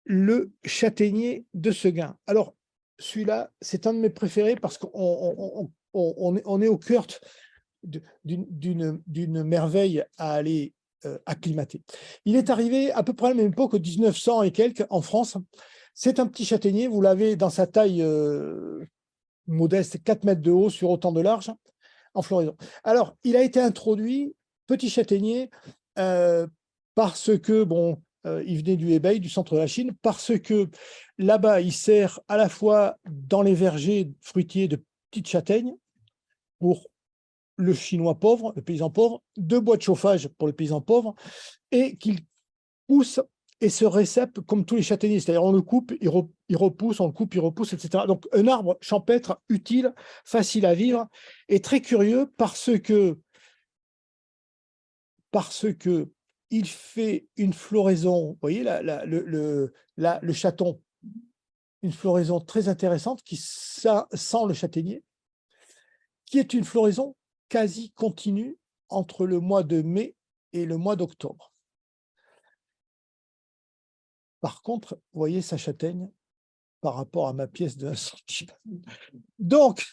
le châtaignier de Seguin. Alors, celui-là, c'est un de mes préférés parce qu'on est au cœur d'une merveille à aller acclimater. Il est arrivé à peu près à la même époque, 1900 et quelques, en France. C'est un petit châtaignier, vous l'avez dans sa taille modeste, 4 mètres de haut sur autant de large, en floraison. Alors, il a été introduit, petit châtaignier, parce que, bon, il venait du Hebei, du centre de la Chine, parce que là-bas, il sert à la fois dans les vergers fruitiers de petites châtaignes pour le chinois pauvre, le paysan pauvre, 2 bois de chauffage pour le paysan pauvre, et qu'il pousse et se récèpe comme tous les châtaigniers. C'est-à-dire, on le coupe, il repousse, on le coupe, il repousse, etc. Donc, un arbre champêtre, utile, facile à vivre, et très curieux parce que il fait une floraison, vous voyez, le chaton, une floraison très intéressante qui sent le châtaignier, qui est une floraison quasi continue entre le mois de mai et le mois d'octobre. Par contre, vous voyez sa châtaigne par rapport à ma pièce de 1 centimètre. Donc,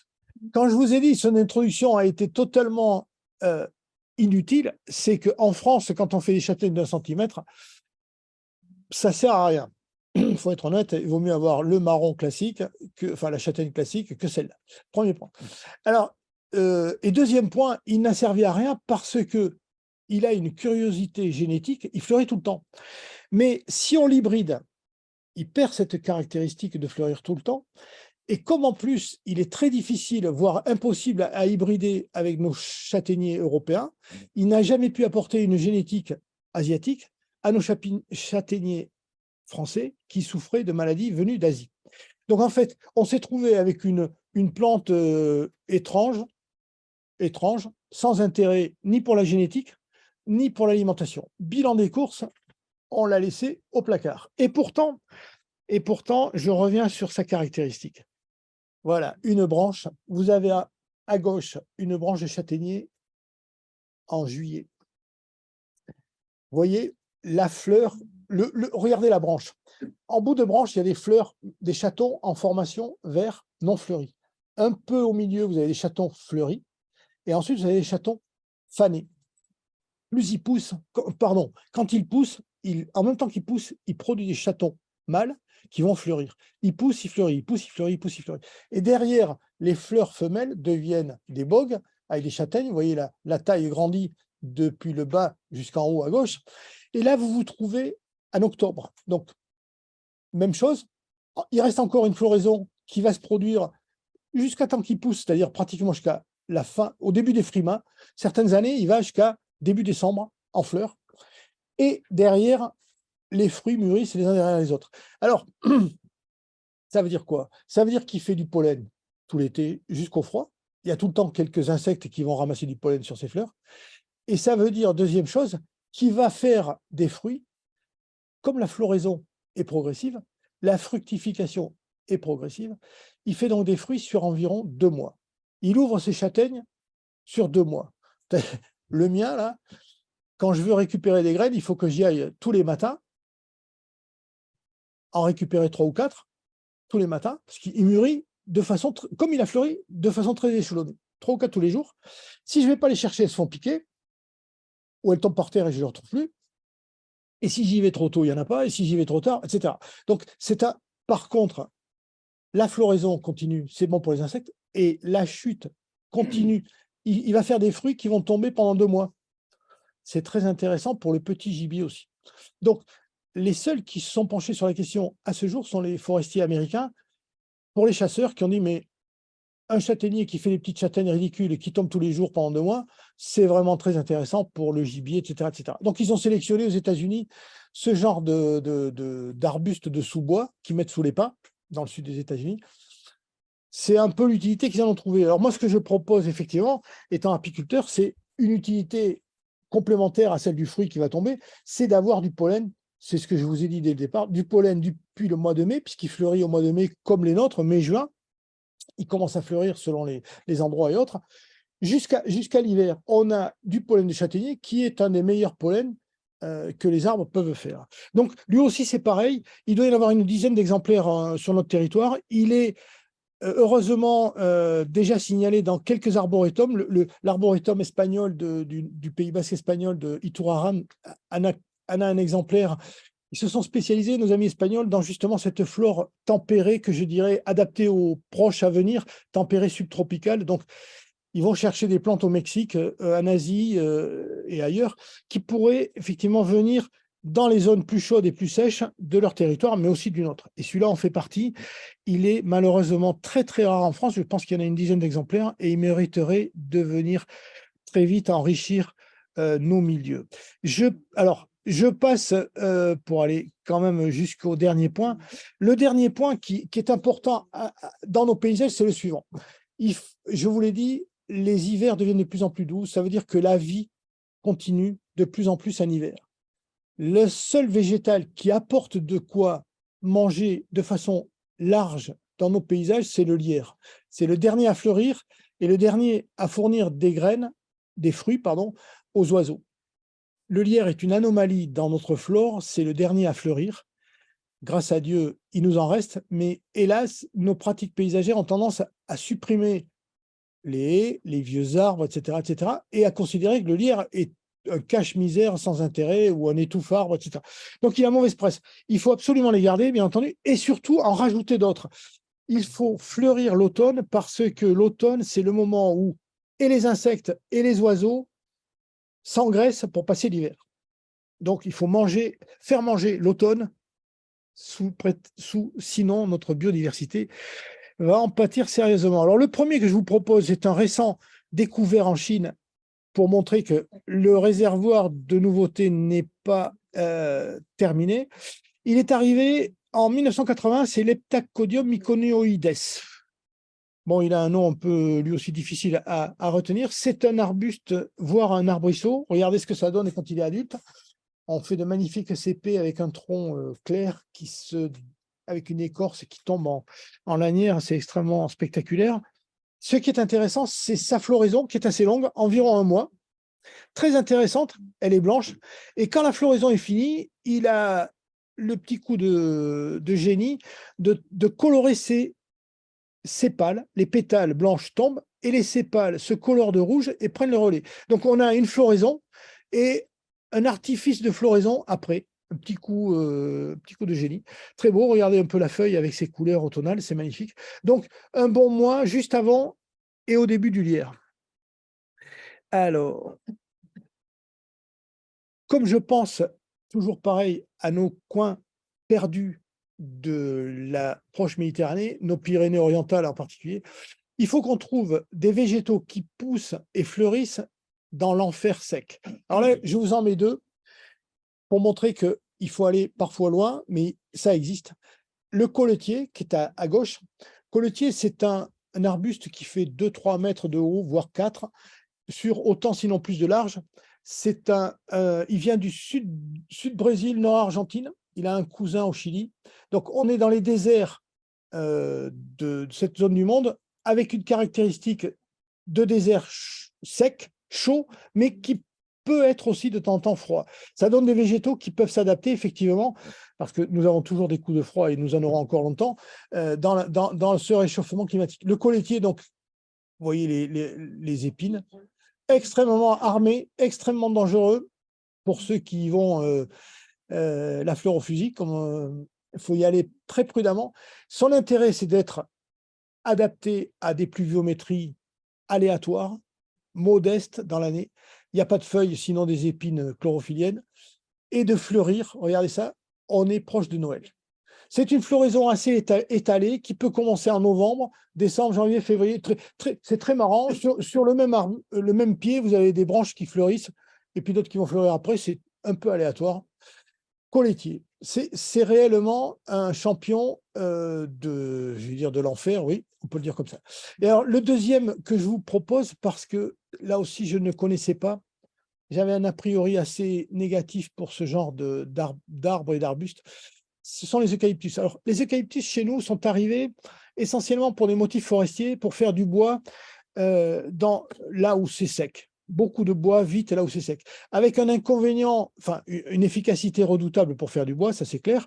quand je vous ai dit son introduction a été totalement inutile, c'est qu'en France, quand on fait des châtaignes d'1 centimètre, ça ne sert à rien. Il faut être honnête, il vaut mieux avoir le marron classique, enfin la châtaigne classique, que celle-là. Premier point. Alors, et deuxième point, il n'a servi à rien parce que il a une curiosité génétique, il fleurit tout le temps. Mais si on l'hybride, il perd cette caractéristique de fleurir tout le temps. Et comme en plus, il est très difficile, voire impossible à hybrider avec nos châtaigniers européens, il n'a jamais pu apporter une génétique asiatique à nos châtaigniers français qui souffraient de maladies venues d'Asie. Donc en fait, on s'est trouvé avec une plante étrange, sans intérêt ni pour la génétique, ni pour l'alimentation. Bilan des courses, on l'a laissé au placard. Et pourtant, je reviens sur sa caractéristique. Voilà, une branche. Vous avez à gauche une branche de châtaignier en juillet. Vous voyez la fleur, regardez la branche. En bout de branche, il y a des fleurs, des chatons en formation vert non fleuris. Un peu au milieu, vous avez des chatons fleuris. Et ensuite, vous avez des chatons fanés. Plus ils poussent, pardon, quand ils poussent, en même temps qu'ils poussent, ils produisent des chatons mâles qui vont fleurir. Ils poussent, ils fleurissent, ils poussent, ils fleurissent, ils poussent, ils fleurissent. Et derrière, les fleurs femelles deviennent des bogues avec des châtaignes. Vous voyez, la taille grandit depuis le bas jusqu'en haut à gauche. Et là, vous vous trouvez en octobre. Donc, même chose. Il reste encore une floraison qui va se produire jusqu'à temps qu'il pousse, c'est-à-dire pratiquement jusqu'à la fin, au début des frimas. Certaines années, il va jusqu'à début décembre en fleurs. Et derrière, les fruits mûrissent les uns derrière les autres. Alors, ça veut dire quoi? Ça veut dire qu'il fait du pollen tout l'été jusqu'au froid. Il y a tout le temps quelques insectes qui vont ramasser du pollen sur ses fleurs. Et ça veut dire, deuxième chose, qu'il va faire des fruits, comme la floraison est progressive, la fructification est progressive. Il fait donc des fruits sur environ 2 mois. Il ouvre ses châtaignes sur 2 mois. Le mien, là, quand je veux récupérer des graines, il faut que j'y aille tous les matins, en récupérer 3 ou 4 tous les matins, parce qu'il mûrit de façon, comme il a fleuri, de façon très échelonnée, 3 ou 4 tous les jours. Si je ne vais pas les chercher, elles se font piquer, ou elles tombent par terre et je ne les retrouve plus. Et si j'y vais trop tôt, il n'y en a pas, et si j'y vais trop tard, etc. Donc, par contre, la floraison continue, c'est bon pour les insectes, et la chute continue. Il va faire des fruits qui vont tomber pendant 2 mois. C'est très intéressant pour le petit gibier aussi. Donc, les seuls qui se sont penchés sur la question à ce jour sont les forestiers américains, pour les chasseurs qui ont dit, mais un châtaignier qui fait des petites châtaignes ridicules et qui tombe tous les jours pendant 2 mois, c'est vraiment très intéressant pour le gibier, etc., etc. Donc, ils ont sélectionné aux États-Unis ce genre d'arbustes de sous-bois qu'ils mettent sous les pins, dans le sud des États-Unis. C'est un peu l'utilité qu'ils en ont trouvé. Alors moi, ce que je propose, effectivement, étant apiculteur, c'est une utilité complémentaire à celle du fruit qui va tomber, c'est d'avoir du pollen, c'est ce que je vous ai dit dès le départ, du pollen depuis le mois de mai, puisqu'il fleurit au mois de mai comme les nôtres, mai-juin. Il commence à fleurir selon les endroits et autres. Jusqu'à l'hiver, on a du pollen de châtaignier qui est un des meilleurs pollens que les arbres peuvent faire. Donc, lui aussi, c'est pareil. Il doit y en avoir une dizaine d'exemplaires sur notre territoire. Il est heureusement déjà signalé dans quelques arboretums. L'arboretum espagnol du Pays Basque espagnol de Ituraran en a un exemplaire. Ils se sont spécialisés, nos amis espagnols, dans justement cette flore tempérée que je dirais adaptée aux proches à venir, tempérée subtropicale. Donc, ils vont chercher des plantes au Mexique, en Asie et ailleurs, qui pourraient effectivement venir dans les zones plus chaudes et plus sèches de leur territoire, mais aussi du nôtre. Et celui-là en fait partie. Il est malheureusement très, très rare en France. Je pense qu'il y en a une dizaine d'exemplaires et il mériterait de venir très vite enrichir nos milieux. Je passe pour aller quand même jusqu'au dernier point. Le dernier point qui est important dans nos paysages, c'est le suivant. Je vous l'ai dit, les hivers deviennent de plus en plus doux. Ça veut dire que la vie continue de plus en plus en hiver. Le seul végétal qui apporte de quoi manger de façon large dans nos paysages, c'est le lierre. C'est le dernier à fleurir et le dernier à fournir des graines, des fruits, pardon, aux oiseaux. Le lierre est une anomalie dans notre flore, c'est le dernier à fleurir. Grâce à Dieu, il nous en reste, mais hélas, nos pratiques paysagères ont tendance à supprimer les haies, les vieux arbres, etc., et à considérer que le lierre est un cache-misère sans intérêt ou un étouffe-arbre, etc. Donc, il a mauvaise presse. Il faut absolument les garder, bien entendu, et surtout en rajouter d'autres. Il faut fleurir l'automne parce que l'automne, c'est le moment où et les insectes et les oiseaux s'engraissent pour passer l'hiver. Donc, il faut faire manger l'automne, sinon notre biodiversité va en pâtir sérieusement. Alors, le premier que je vous propose est un récent découvert en Chine pour montrer que le réservoir de nouveautés n'est pas terminé. Il est arrivé en 1980, c'est l'Heptacodium myconioides. Bon, il a un nom un peu, lui aussi, difficile à retenir. C'est un arbuste, voire un arbrisseau. Regardez ce que ça donne quand il est adulte. On fait de magnifiques cépées avec un tronc clair avec une écorce qui tombe en lanière. C'est extrêmement spectaculaire. Ce qui est intéressant, c'est sa floraison qui est assez longue, environ un mois. Très intéressante, elle est blanche. Et quand la floraison est finie, il a le petit coup de génie de colorer ses sépales. Les pétales blanches tombent et les sépales se colorent de rouge et prennent le relais. Donc on a une floraison et un artifice de floraison après. Un petit coup de génie. Très beau, regardez un peu la feuille avec ses couleurs automnales, c'est magnifique. Donc, un bon mois juste avant et au début du lierre. Alors, comme je pense toujours pareil à nos coins perdus de la proche Méditerranée, nos Pyrénées-Orientales en particulier, il faut qu'on trouve des végétaux qui poussent et fleurissent dans l'enfer sec. Alors là, je vous en mets deux pour montrer qu'il faut aller parfois loin, mais ça existe. Le coletier, qui est à gauche, coletier, c'est un arbuste qui fait 2-3 mètres de haut, voire 4, sur autant sinon plus de large. Il vient du sud Brésil, nord Argentine. Il a un cousin au Chili. Donc, on est dans les déserts de cette zone du monde, avec une caractéristique de désert sec, chaud, mais qui peut être aussi de temps en temps froid. Ça donne des végétaux qui peuvent s'adapter effectivement, parce que nous avons toujours des coups de froid et nous en aurons encore longtemps, dans ce réchauffement climatique. Le coletier, donc, vous voyez les épines, extrêmement armé, extrêmement dangereux pour ceux qui vont la fleur au fusil. Il faut y aller très prudemment. Son intérêt, c'est d'être adapté à des pluviométries aléatoires, modestes dans l'année. Il n'y a pas de feuilles, sinon des épines chlorophylliennes. Et de fleurir, regardez ça, on est proche de Noël. C'est une floraison assez étalée qui peut commencer en novembre, décembre, janvier, février. C'est très marrant. Sur le même pied, vous avez des branches qui fleurissent et puis d'autres qui vont fleurir après. C'est un peu aléatoire. Coletier, c'est réellement un champion je vais dire de l'enfer, oui, on peut le dire comme ça. Et alors, le deuxième que je vous propose, parce que là aussi, je ne connaissais pas, j'avais un a priori assez négatif pour ce genre d'arbres et d'arbustes, ce sont les eucalyptus. Alors, les eucalyptus, chez nous, sont arrivés essentiellement pour des motifs forestiers, pour faire du bois là où c'est sec. Beaucoup de bois vite là où c'est sec. Avec un inconvénient, enfin, une efficacité redoutable pour faire du bois, ça c'est clair,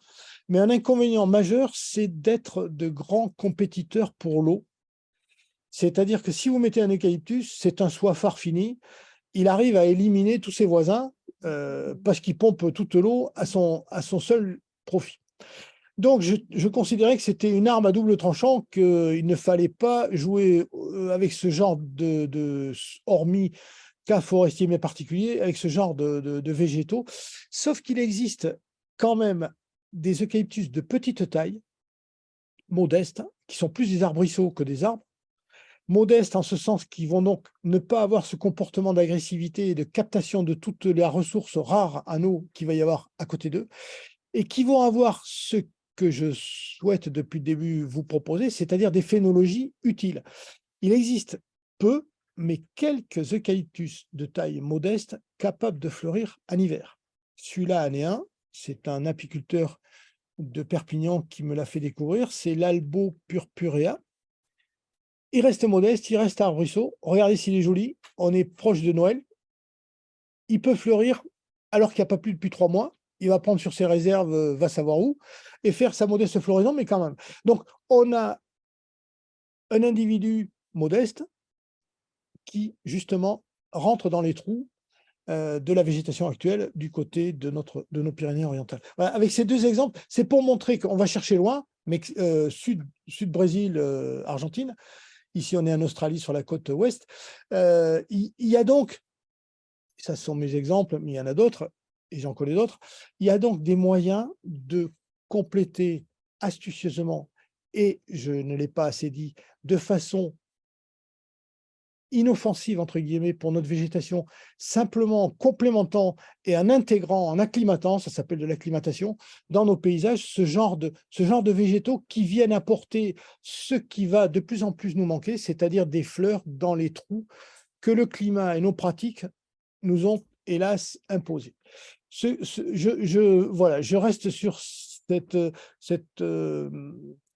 mais un inconvénient majeur, c'est d'être de grands compétiteurs pour l'eau. C'est-à-dire que si vous mettez un eucalyptus, c'est un soifard fini, il arrive à éliminer tous ses voisins parce qu'il pompe toute l'eau à son seul profit. Donc, je considérais que c'était une arme à double tranchant, qu'il ne fallait pas jouer avec ce genre hormis cas forestiers mais particuliers, avec ce genre de végétaux, sauf qu'il existe quand même des eucalyptus de petite taille, modestes, qui sont plus des arbrisseaux que des arbres, modestes en ce sens qu'ils vont donc ne pas avoir ce comportement d'agressivité et de captation de toutes les ressources rares en eau qu'il va y avoir à côté d'eux, et qui vont avoir ce que je souhaite depuis le début vous proposer, c'est-à-dire des phénologies utiles. Il existe peu, mais quelques eucalyptus de taille modeste capables de fleurir en hiver. Celui-là en est un, c'est un apiculteur de Perpignan qui me l'a fait découvrir, c'est l'Albo purpurea. Il reste modeste, il reste arbrisseau. Regardez s'il est joli, on est proche de Noël. Il peut fleurir alors qu'il n'y a pas plu depuis 3 mois. Il va prendre sur ses réserves, va savoir où, et faire sa modeste floraison, mais quand même. Donc, on a un individu modeste qui, justement, rentre dans les trous de la végétation actuelle du côté de nos Pyrénées-Orientales. Voilà, avec ces deux exemples, c'est pour montrer qu'on va chercher loin, mais sud Brésil, Argentine. Ici, on est en Australie, sur la côte ouest. Il y a donc, ça ce sont mes exemples, mais il y en a d'autres, et j'en connais d'autres, il y a donc des moyens de compléter astucieusement, et je ne l'ai pas assez dit, de façon inoffensive, entre guillemets, pour notre végétation, simplement en complémentant et en intégrant, en acclimatant, ça s'appelle de l'acclimatation, dans nos paysages, ce genre de végétaux qui viennent apporter ce qui va de plus en plus nous manquer, c'est-à-dire des fleurs dans les trous que le climat et nos pratiques nous ont, hélas, imposés. Voilà, je reste sur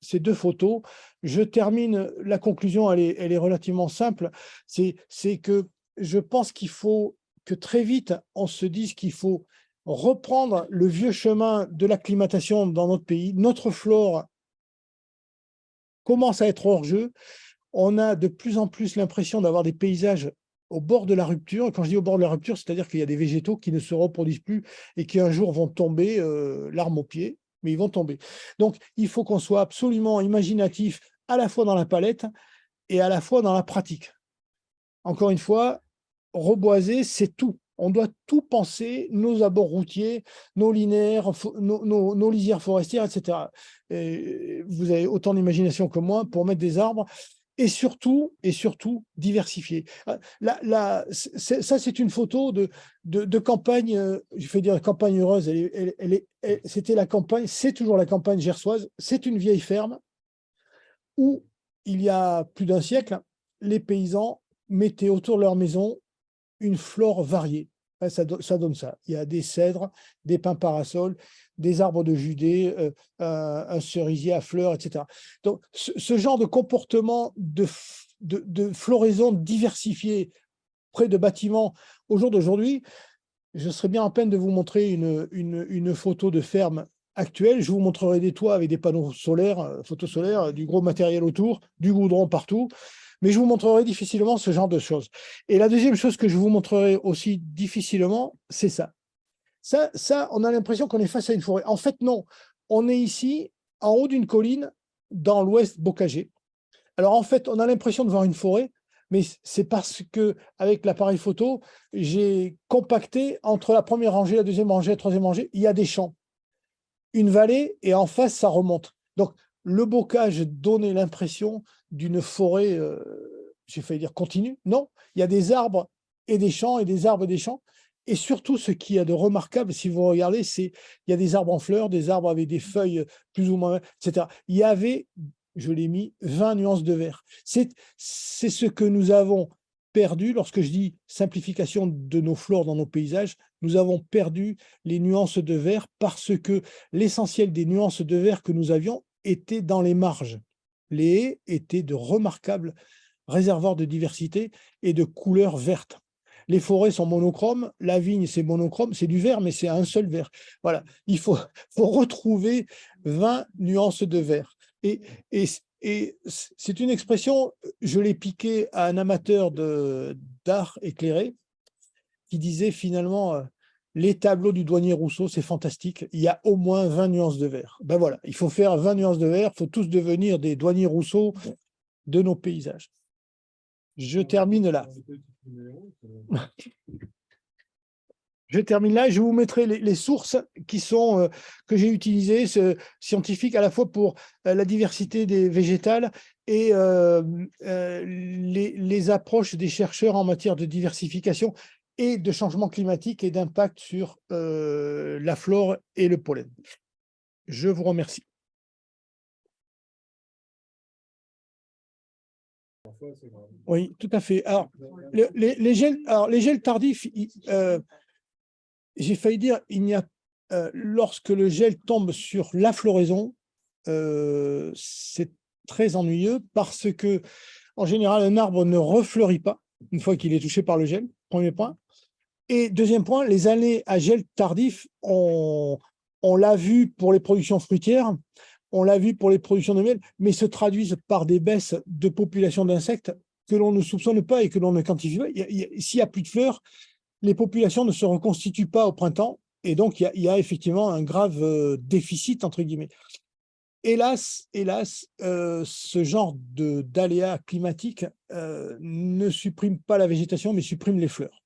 ces deux photos. Je termine, la conclusion, elle est relativement simple, c'est que je pense qu'il faut que très vite, on se dise qu'il faut reprendre le vieux chemin de l'acclimatation dans notre pays. Notre flore commence à être hors jeu. On a de plus en plus l'impression d'avoir des paysages au bord de la rupture. Et quand je dis au bord de la rupture, c'est-à-dire qu'il y a des végétaux qui ne se reproduisent plus et qui un jour vont tomber, l'arme au pied, mais ils vont tomber. Donc, il faut qu'on soit absolument imaginatif, à la fois dans la palette et à la fois dans la pratique. Encore une fois, reboiser, c'est tout. On doit tout penser, nos abords routiers, nos linéaires, nos lisières forestières, etc. Et vous avez autant d'imagination que moi pour mettre des arbres. Et surtout, diversifier. Ça, c'est une photo de campagne, je vais dire campagne heureuse, c'était la campagne, c'est toujours la campagne gersoise, c'est une vieille ferme où, il y a plus d'un siècle, les paysans mettaient autour de leur maison une flore variée. Ça donne ça. Il y a des cèdres, des pins parasols, des arbres de Judée, un cerisier à fleurs, etc. Donc, ce genre de comportement de floraison diversifiée près de bâtiments, au jour d'aujourd'hui, je serais bien en peine de vous montrer une photo de ferme actuelle. Je vous montrerai des toits avec des panneaux solaires, photos solaires, du gros matériel autour, du goudron partout. Mais je vous montrerai difficilement ce genre de choses. Et la deuxième chose que je vous montrerai aussi difficilement, c'est ça. Ça, on a l'impression qu'on est face à une forêt. En fait, non. On est ici, en haut d'une colline, dans l'ouest bocagé. Alors, en fait, on a l'impression de voir une forêt, mais c'est parce que, avec l'appareil photo, j'ai compacté entre la première rangée, la deuxième rangée, la troisième rangée, il y a des champs. Une vallée, et en face, ça remonte. Donc, le bocage donnait l'impression d'une forêt, j'ai failli dire continue. Non, il y a des arbres et des champs, et des arbres et des champs. Et surtout, ce qu'il y a de remarquable, si vous regardez, c'est il y a des arbres en fleurs, des arbres avec des feuilles plus ou moins, etc. Il y avait, je l'ai mis, 20 nuances de vert. C'est ce que nous avons perdu. Lorsque je dis simplification de nos flores dans nos paysages, nous avons perdu les nuances de vert parce que l'essentiel des nuances de vert que nous avions était dans les marges. Les haies étaient de remarquables réservoirs de diversité et de couleurs vertes. Les forêts sont monochromes, la vigne c'est monochrome, c'est du vert, mais c'est un seul vert. Voilà, il faut retrouver 20 nuances de vert. Et c'est une expression, je l'ai piquée à un amateur d'art éclairé qui disait finalement les tableaux du douanier Rousseau, c'est fantastique, il y a au moins 20 nuances de vert. Ben voilà, il faut faire 20 nuances de vert, il faut tous devenir des douaniers Rousseau de nos paysages. Je termine là. Je termine là, je vous mettrai les sources qui sont, que j'ai utilisées, scientifiques, à la fois pour la diversité des végétales et les approches des chercheurs en matière de diversification et de changement climatique et d'impact sur la flore et le pollen. Je vous remercie. Oui, tout à fait. Alors, les gels tardifs, j'ai failli dire, lorsque le gel tombe sur la floraison, c'est très ennuyeux parce que, en général, un arbre ne refleurit pas une fois qu'il est touché par le gel, premier point. Et deuxième point, les années à gel tardif, on l'a vu pour les productions fruitières, on l'a vu pour les productions de miel, mais se traduisent par des baisses de population d'insectes que l'on ne soupçonne pas et que l'on ne quantifie pas. S'il n'y a plus de fleurs, les populations ne se reconstituent pas au printemps, et donc il y a effectivement un grave déficit, entre guillemets. Hélas, ce genre d'aléas climatiques ne supprime pas la végétation, mais supprime les fleurs.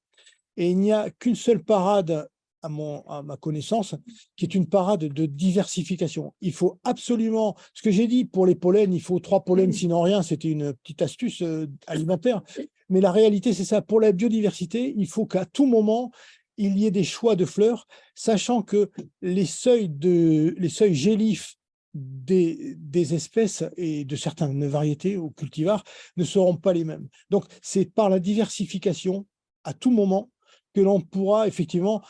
Et il n'y a qu'une seule parade, à ma connaissance, qui est une parade de diversification. Il faut absolument, ce que j'ai dit pour les pollens, il faut 3 pollens, sinon rien, c'était une petite astuce alimentaire. Mais la réalité, c'est ça. Pour la biodiversité, il faut qu'à tout moment, il y ait des choix de fleurs, sachant que les seuils gélifs des espèces et de certaines variétés ou cultivars ne seront pas les mêmes. Donc, c'est par la diversification, à tout moment, que l'on pourra effectivement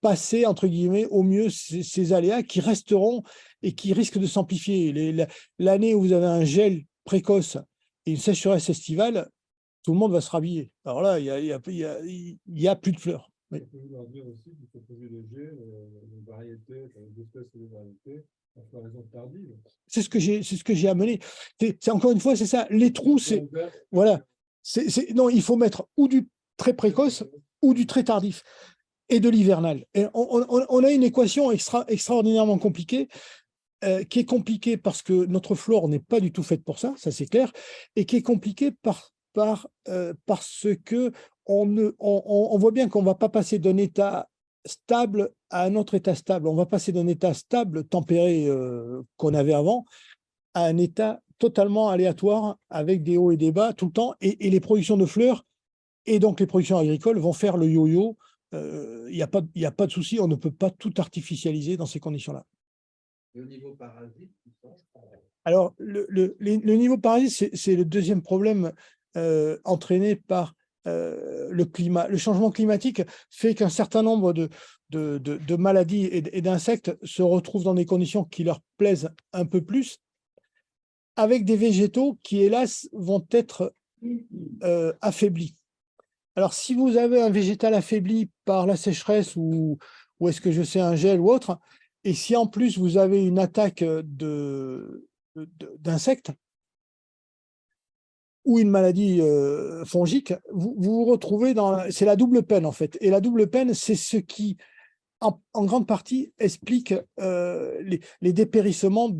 passer, entre guillemets, au mieux ces aléas qui resteront et qui risquent de s'amplifier. L'année où vous avez un gel précoce et une sécheresse estivale, tout le monde va se rhabiller. Alors là, il y a plus de fleurs. Oui. On peut leur dire aussi qu'il faut poser des gels, des variétés, des espèces et des variétés, en floraison tardive. C'est ce que j'ai amené. C'est encore une fois, c'est ça. Les trous, c'est voilà. Non, il faut mettre ou du très précoce ou du très tardif et de l'hivernal. On a une équation extraordinairement compliquée, qui est compliquée parce que notre flore n'est pas du tout faite pour ça, ça c'est clair, et qui est compliquée parce que on voit bien qu'on ne va pas passer d'un état stable à un autre état stable. On va passer d'un état stable, tempéré, qu'on avait avant, à un état totalement aléatoire, avec des hauts et des bas tout le temps, et les productions de fleurs et donc les productions agricoles vont faire le yo-yo. Il n'y a pas de souci, on ne peut pas tout artificialiser dans ces conditions-là. Le niveau parasite, alors, le niveau parasite, c'est le deuxième problème entraîné par le climat. Le changement climatique fait qu'un certain nombre de maladies et d'insectes se retrouvent dans des conditions qui leur plaisent un peu plus, avec des végétaux qui, hélas, vont être affaiblis. Alors, si vous avez un végétal affaibli par la sécheresse ou est-ce que je sais, un gel ou autre, et si en plus vous avez une attaque d'insectes ou une maladie fongique, vous vous retrouvez dans... C'est la double peine, en fait. Et la double peine, c'est ce qui, en grande partie, explique les dépérissements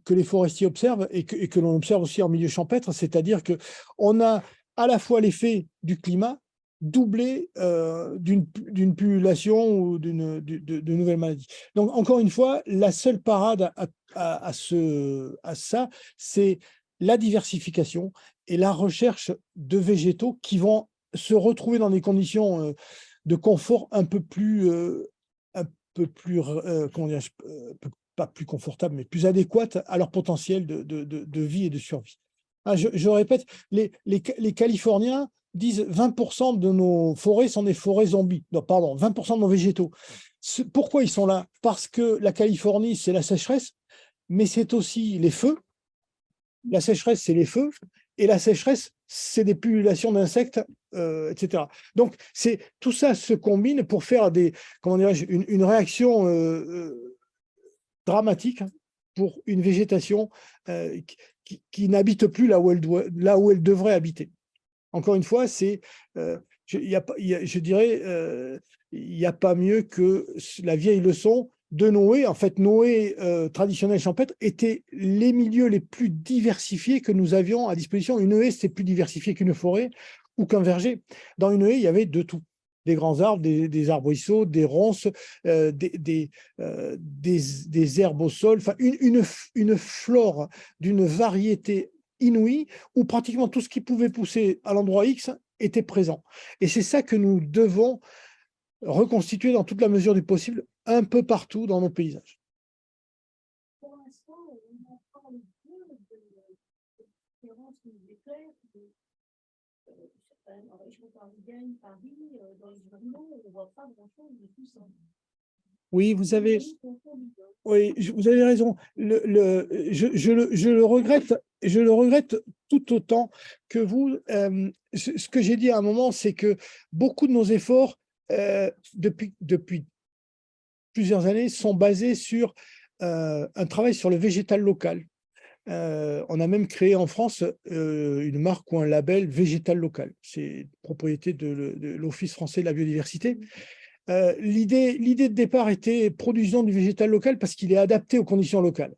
que les forestiers observent et que l'on observe aussi en milieu champêtre, c'est-à-dire qu'on a à la fois l'effet du climat doublé d'une pullulation ou de nouvelles maladies. Donc, encore une fois, la seule parade à ça, c'est la diversification et la recherche de végétaux qui vont se retrouver dans des conditions de confort un peu plus, comment dire, pas plus confortable, mais plus adéquate à leur potentiel de vie et de survie. Ah, je répète, les Californiens disent 20% de nos forêts sont des forêts zombies. Non, pardon, 20% de nos végétaux. Pourquoi ils sont là? Parce que la Californie, c'est la sécheresse, mais c'est aussi les feux. La sécheresse, c'est les feux, et la sécheresse, c'est des pullulations d'insectes, etc. Donc, tout ça se combine pour faire une réaction dramatique pour une végétation qui n'habite plus là où elle devrait habiter. Encore une fois, je dirais, il n'y a pas mieux que la vieille leçon de Noé. En fait, Noé, traditionnel champêtre, était les milieux les plus diversifiés que nous avions à disposition. Une haie, c'est plus diversifié qu'une forêt. ou qu'un verger. Dans une haie, il y avait de tout. Des grands arbres, des arbrisseaux, des ronces, des herbes au sol, enfin une flore d'une variété inouïe où pratiquement tout ce qui pouvait pousser à l'endroit X était présent. Et c'est ça que nous devons reconstituer dans toute la mesure du possible, un peu partout dans nos paysages. Pour l'instant, on en parle peu de différences militaires. Certaines régions parisiennes, Paris, dans les journaux, on ne voit pas grand-chose de tout ça. Oui, vous avez raison. Je le regrette tout autant que vous. Ce que j'ai dit à un moment, c'est que beaucoup de nos efforts depuis plusieurs années sont basés sur un travail sur le végétal local. On a même créé en France une marque ou un label végétal local. C'est propriété de l'Office français de la biodiversité. L'idée de départ était produisons du végétal local parce qu'il est adapté aux conditions locales.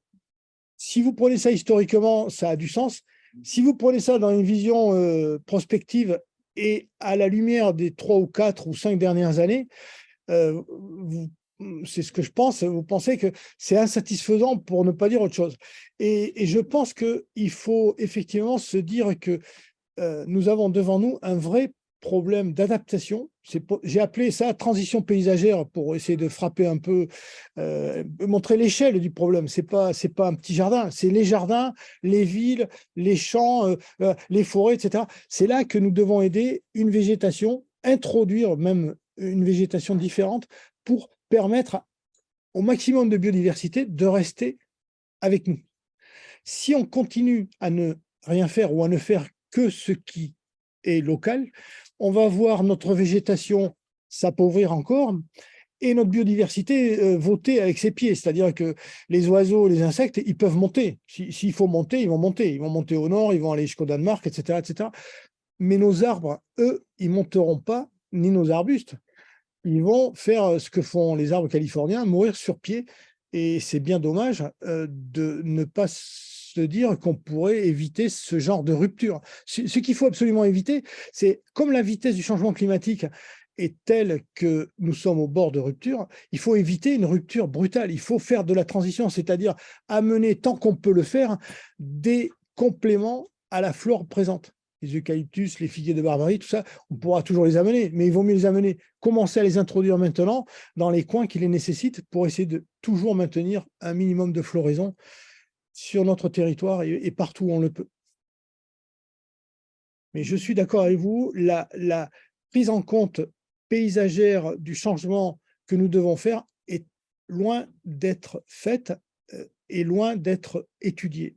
Si vous prenez ça historiquement, ça a du sens. Si vous prenez ça dans une vision prospective et à la lumière des 3 ou 4 ou 5 dernières années, c'est ce que je pense, vous pensez que c'est insatisfaisant pour ne pas dire autre chose. Et je pense qu'il faut effectivement se dire que nous avons devant nous un vrai problème d'adaptation. J'ai appelé ça transition paysagère pour essayer de frapper un peu, montrer l'échelle du problème. C'est pas un petit jardin, c'est les jardins, les villes, les champs, les forêts, etc. C'est là que nous devons aider une végétation, introduire même une végétation différente pour permettre au maximum de biodiversité de rester avec nous. Si on continue à ne rien faire ou à ne faire que ce qui est local, on va voir notre végétation s'appauvrir encore et notre biodiversité voter avec ses pieds. C'est-à-dire que les oiseaux, les insectes, ils peuvent monter. S'il faut monter, ils vont monter. Ils vont monter au nord, ils vont aller jusqu'au Danemark, etc., etc. Mais nos arbres, eux, ils ne monteront pas, ni nos arbustes. Ils vont faire ce que font les arbres californiens, mourir sur pied. Et c'est bien dommage de ne pas se dire qu'on pourrait éviter ce genre de rupture. Ce qu'il faut absolument éviter, c'est comme la vitesse du changement climatique est telle que nous sommes au bord de rupture, il faut éviter une rupture brutale. Il faut faire de la transition, c'est-à-dire amener, tant qu'on peut le faire, des compléments à la flore présente. Les eucalyptus, les figuiers de Barbarie, tout ça, on pourra toujours les amener, mais il vaut mieux les amener, commencer à les introduire maintenant dans les coins qui les nécessitent pour essayer de toujours maintenir un minimum de floraison sur notre territoire et partout où on le peut. Mais je suis d'accord avec vous, la prise en compte paysagère du changement que nous devons faire est loin d'être faite et loin d'être étudiée.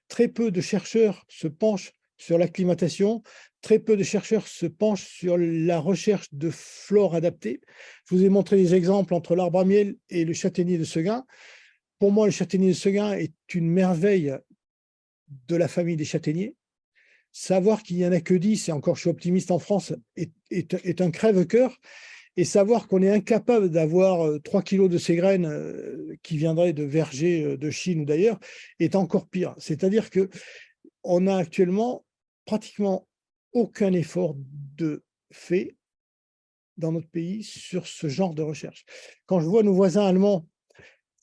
Très peu de chercheurs se penchent sur l'acclimatation, très peu de chercheurs se penchent sur la recherche de flore adaptée. Je vous ai montré des exemples entre l'arbre à miel et le châtaignier de Seguin. Pour moi, le châtaignier de Seguin est une merveille de la famille des châtaigniers. Savoir qu'il n'y en a que 10, et encore je suis optimiste en France, est un crève-cœur. Et savoir qu'on est incapable d'avoir 3 kilos de ces graines qui viendraient de vergers de Chine ou d'ailleurs est encore pire. C'est-à-dire qu'on a actuellement pratiquement aucun effort de fait dans notre pays sur ce genre de recherche. Quand je vois nos voisins allemands,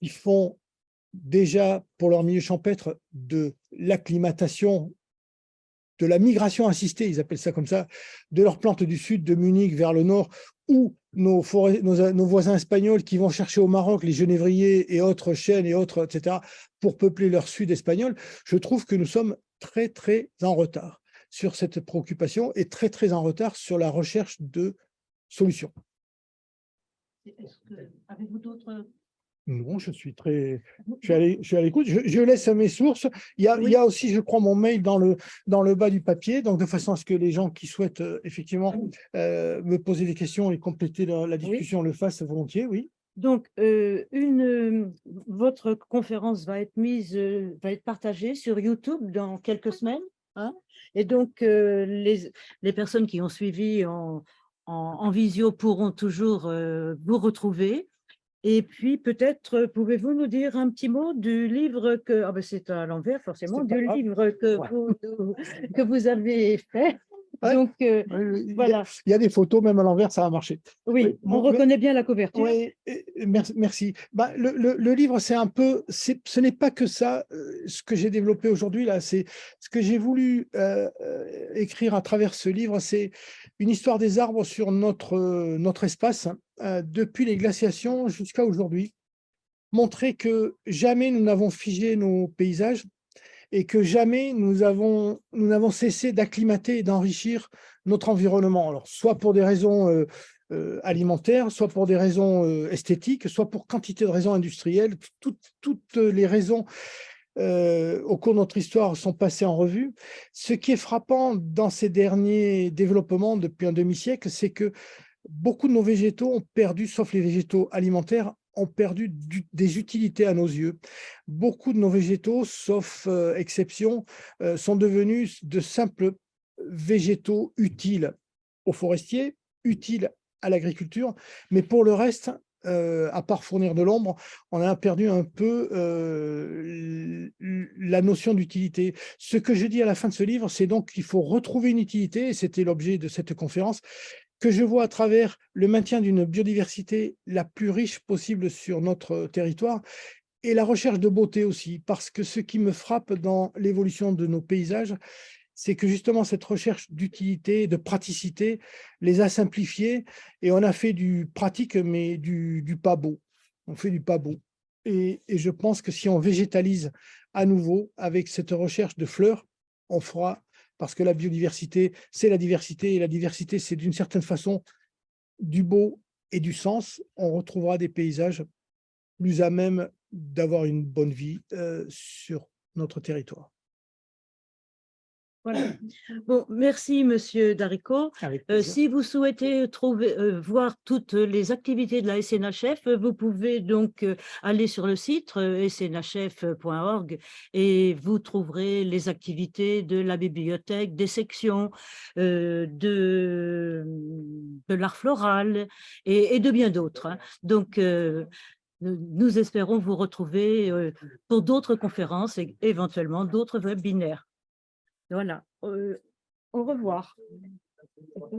ils font déjà pour leur milieu champêtre de l'acclimatation, de la migration assistée, ils appellent ça comme ça, de leurs plantes du sud, de Munich vers le nord, ou nos voisins espagnols qui vont chercher au Maroc les genévriers et autres chênes et autres, etc., pour peupler leur sud espagnol. Je trouve que nous sommes très, très en retard sur cette préoccupation et très, très en retard sur la recherche de solutions. Avez-vous d'autres... Non, je suis à l'écoute. Je laisse mes sources. Il y a aussi, je crois, mon mail dans le bas du papier, donc de façon à ce que les gens qui souhaitent effectivement me poser des questions et compléter la discussion le fassent volontiers, oui. Donc, votre conférence va être partagée sur YouTube dans quelques semaines, hein, et donc les personnes qui ont suivi en visio pourront toujours vous retrouver. Et puis, peut-être, pouvez-vous nous dire un petit mot du livre c'est à l'envers forcément, du livre que vous avez fait Ouais. Donc, voilà. Il y a des photos, même à l'envers, ça a marché. Oui, on bon, reconnaît bien la couverture. Oui, merci. Merci. Bah, le livre, c'est un peu, ce n'est pas que ça, ce que j'ai développé aujourd'hui, là, c'est ce que j'ai voulu écrire à travers ce livre, c'est une histoire des arbres sur notre espace, depuis les glaciations jusqu'à aujourd'hui. Montrer que jamais nous n'avons figé nos paysages et que jamais nous n'avons cessé d'acclimater et d'enrichir notre environnement. Alors, soit pour des raisons alimentaires, soit pour des raisons esthétiques, soit pour quantité de raisons industrielles. Toutes les raisons au cours de notre histoire sont passées en revue. Ce qui est frappant dans ces derniers développements depuis un demi-siècle, c'est que beaucoup de nos végétaux ont perdu, sauf les végétaux alimentaires, ont perdu des utilités à nos yeux. Beaucoup de nos végétaux, sauf exception, sont devenus de simples végétaux utiles aux forestiers, utiles à l'agriculture, mais pour le reste, à part fournir de l'ombre, on a perdu un peu la notion d'utilité. Ce que je dis à la fin de ce livre, c'est donc qu'il faut retrouver une utilité, et c'était l'objet de cette conférence, que je vois à travers le maintien d'une biodiversité la plus riche possible sur notre territoire et la recherche de beauté aussi, parce que ce qui me frappe dans l'évolution de nos paysages, c'est que justement cette recherche d'utilité, de praticité, les a simplifiés et on a fait du pratique, mais du pas beau. On fait du pas beau. Et je pense que si on végétalise à nouveau avec cette recherche de fleurs, on fera, parce que la biodiversité, c'est la diversité, et la diversité, c'est d'une certaine façon du beau et du sens. On retrouvera des paysages plus à même d'avoir une bonne vie sur notre territoire. Voilà. Bon, merci, Monsieur Daricot. Avec plaisir. Si vous souhaitez voir toutes les activités de la SNHF, vous pouvez donc aller sur le site snhf.org et vous trouverez les activités de la bibliothèque, des sections, de l'art floral et de bien d'autres, hein. Donc, nous espérons vous retrouver pour d'autres conférences et éventuellement d'autres webinaires. Voilà, au revoir.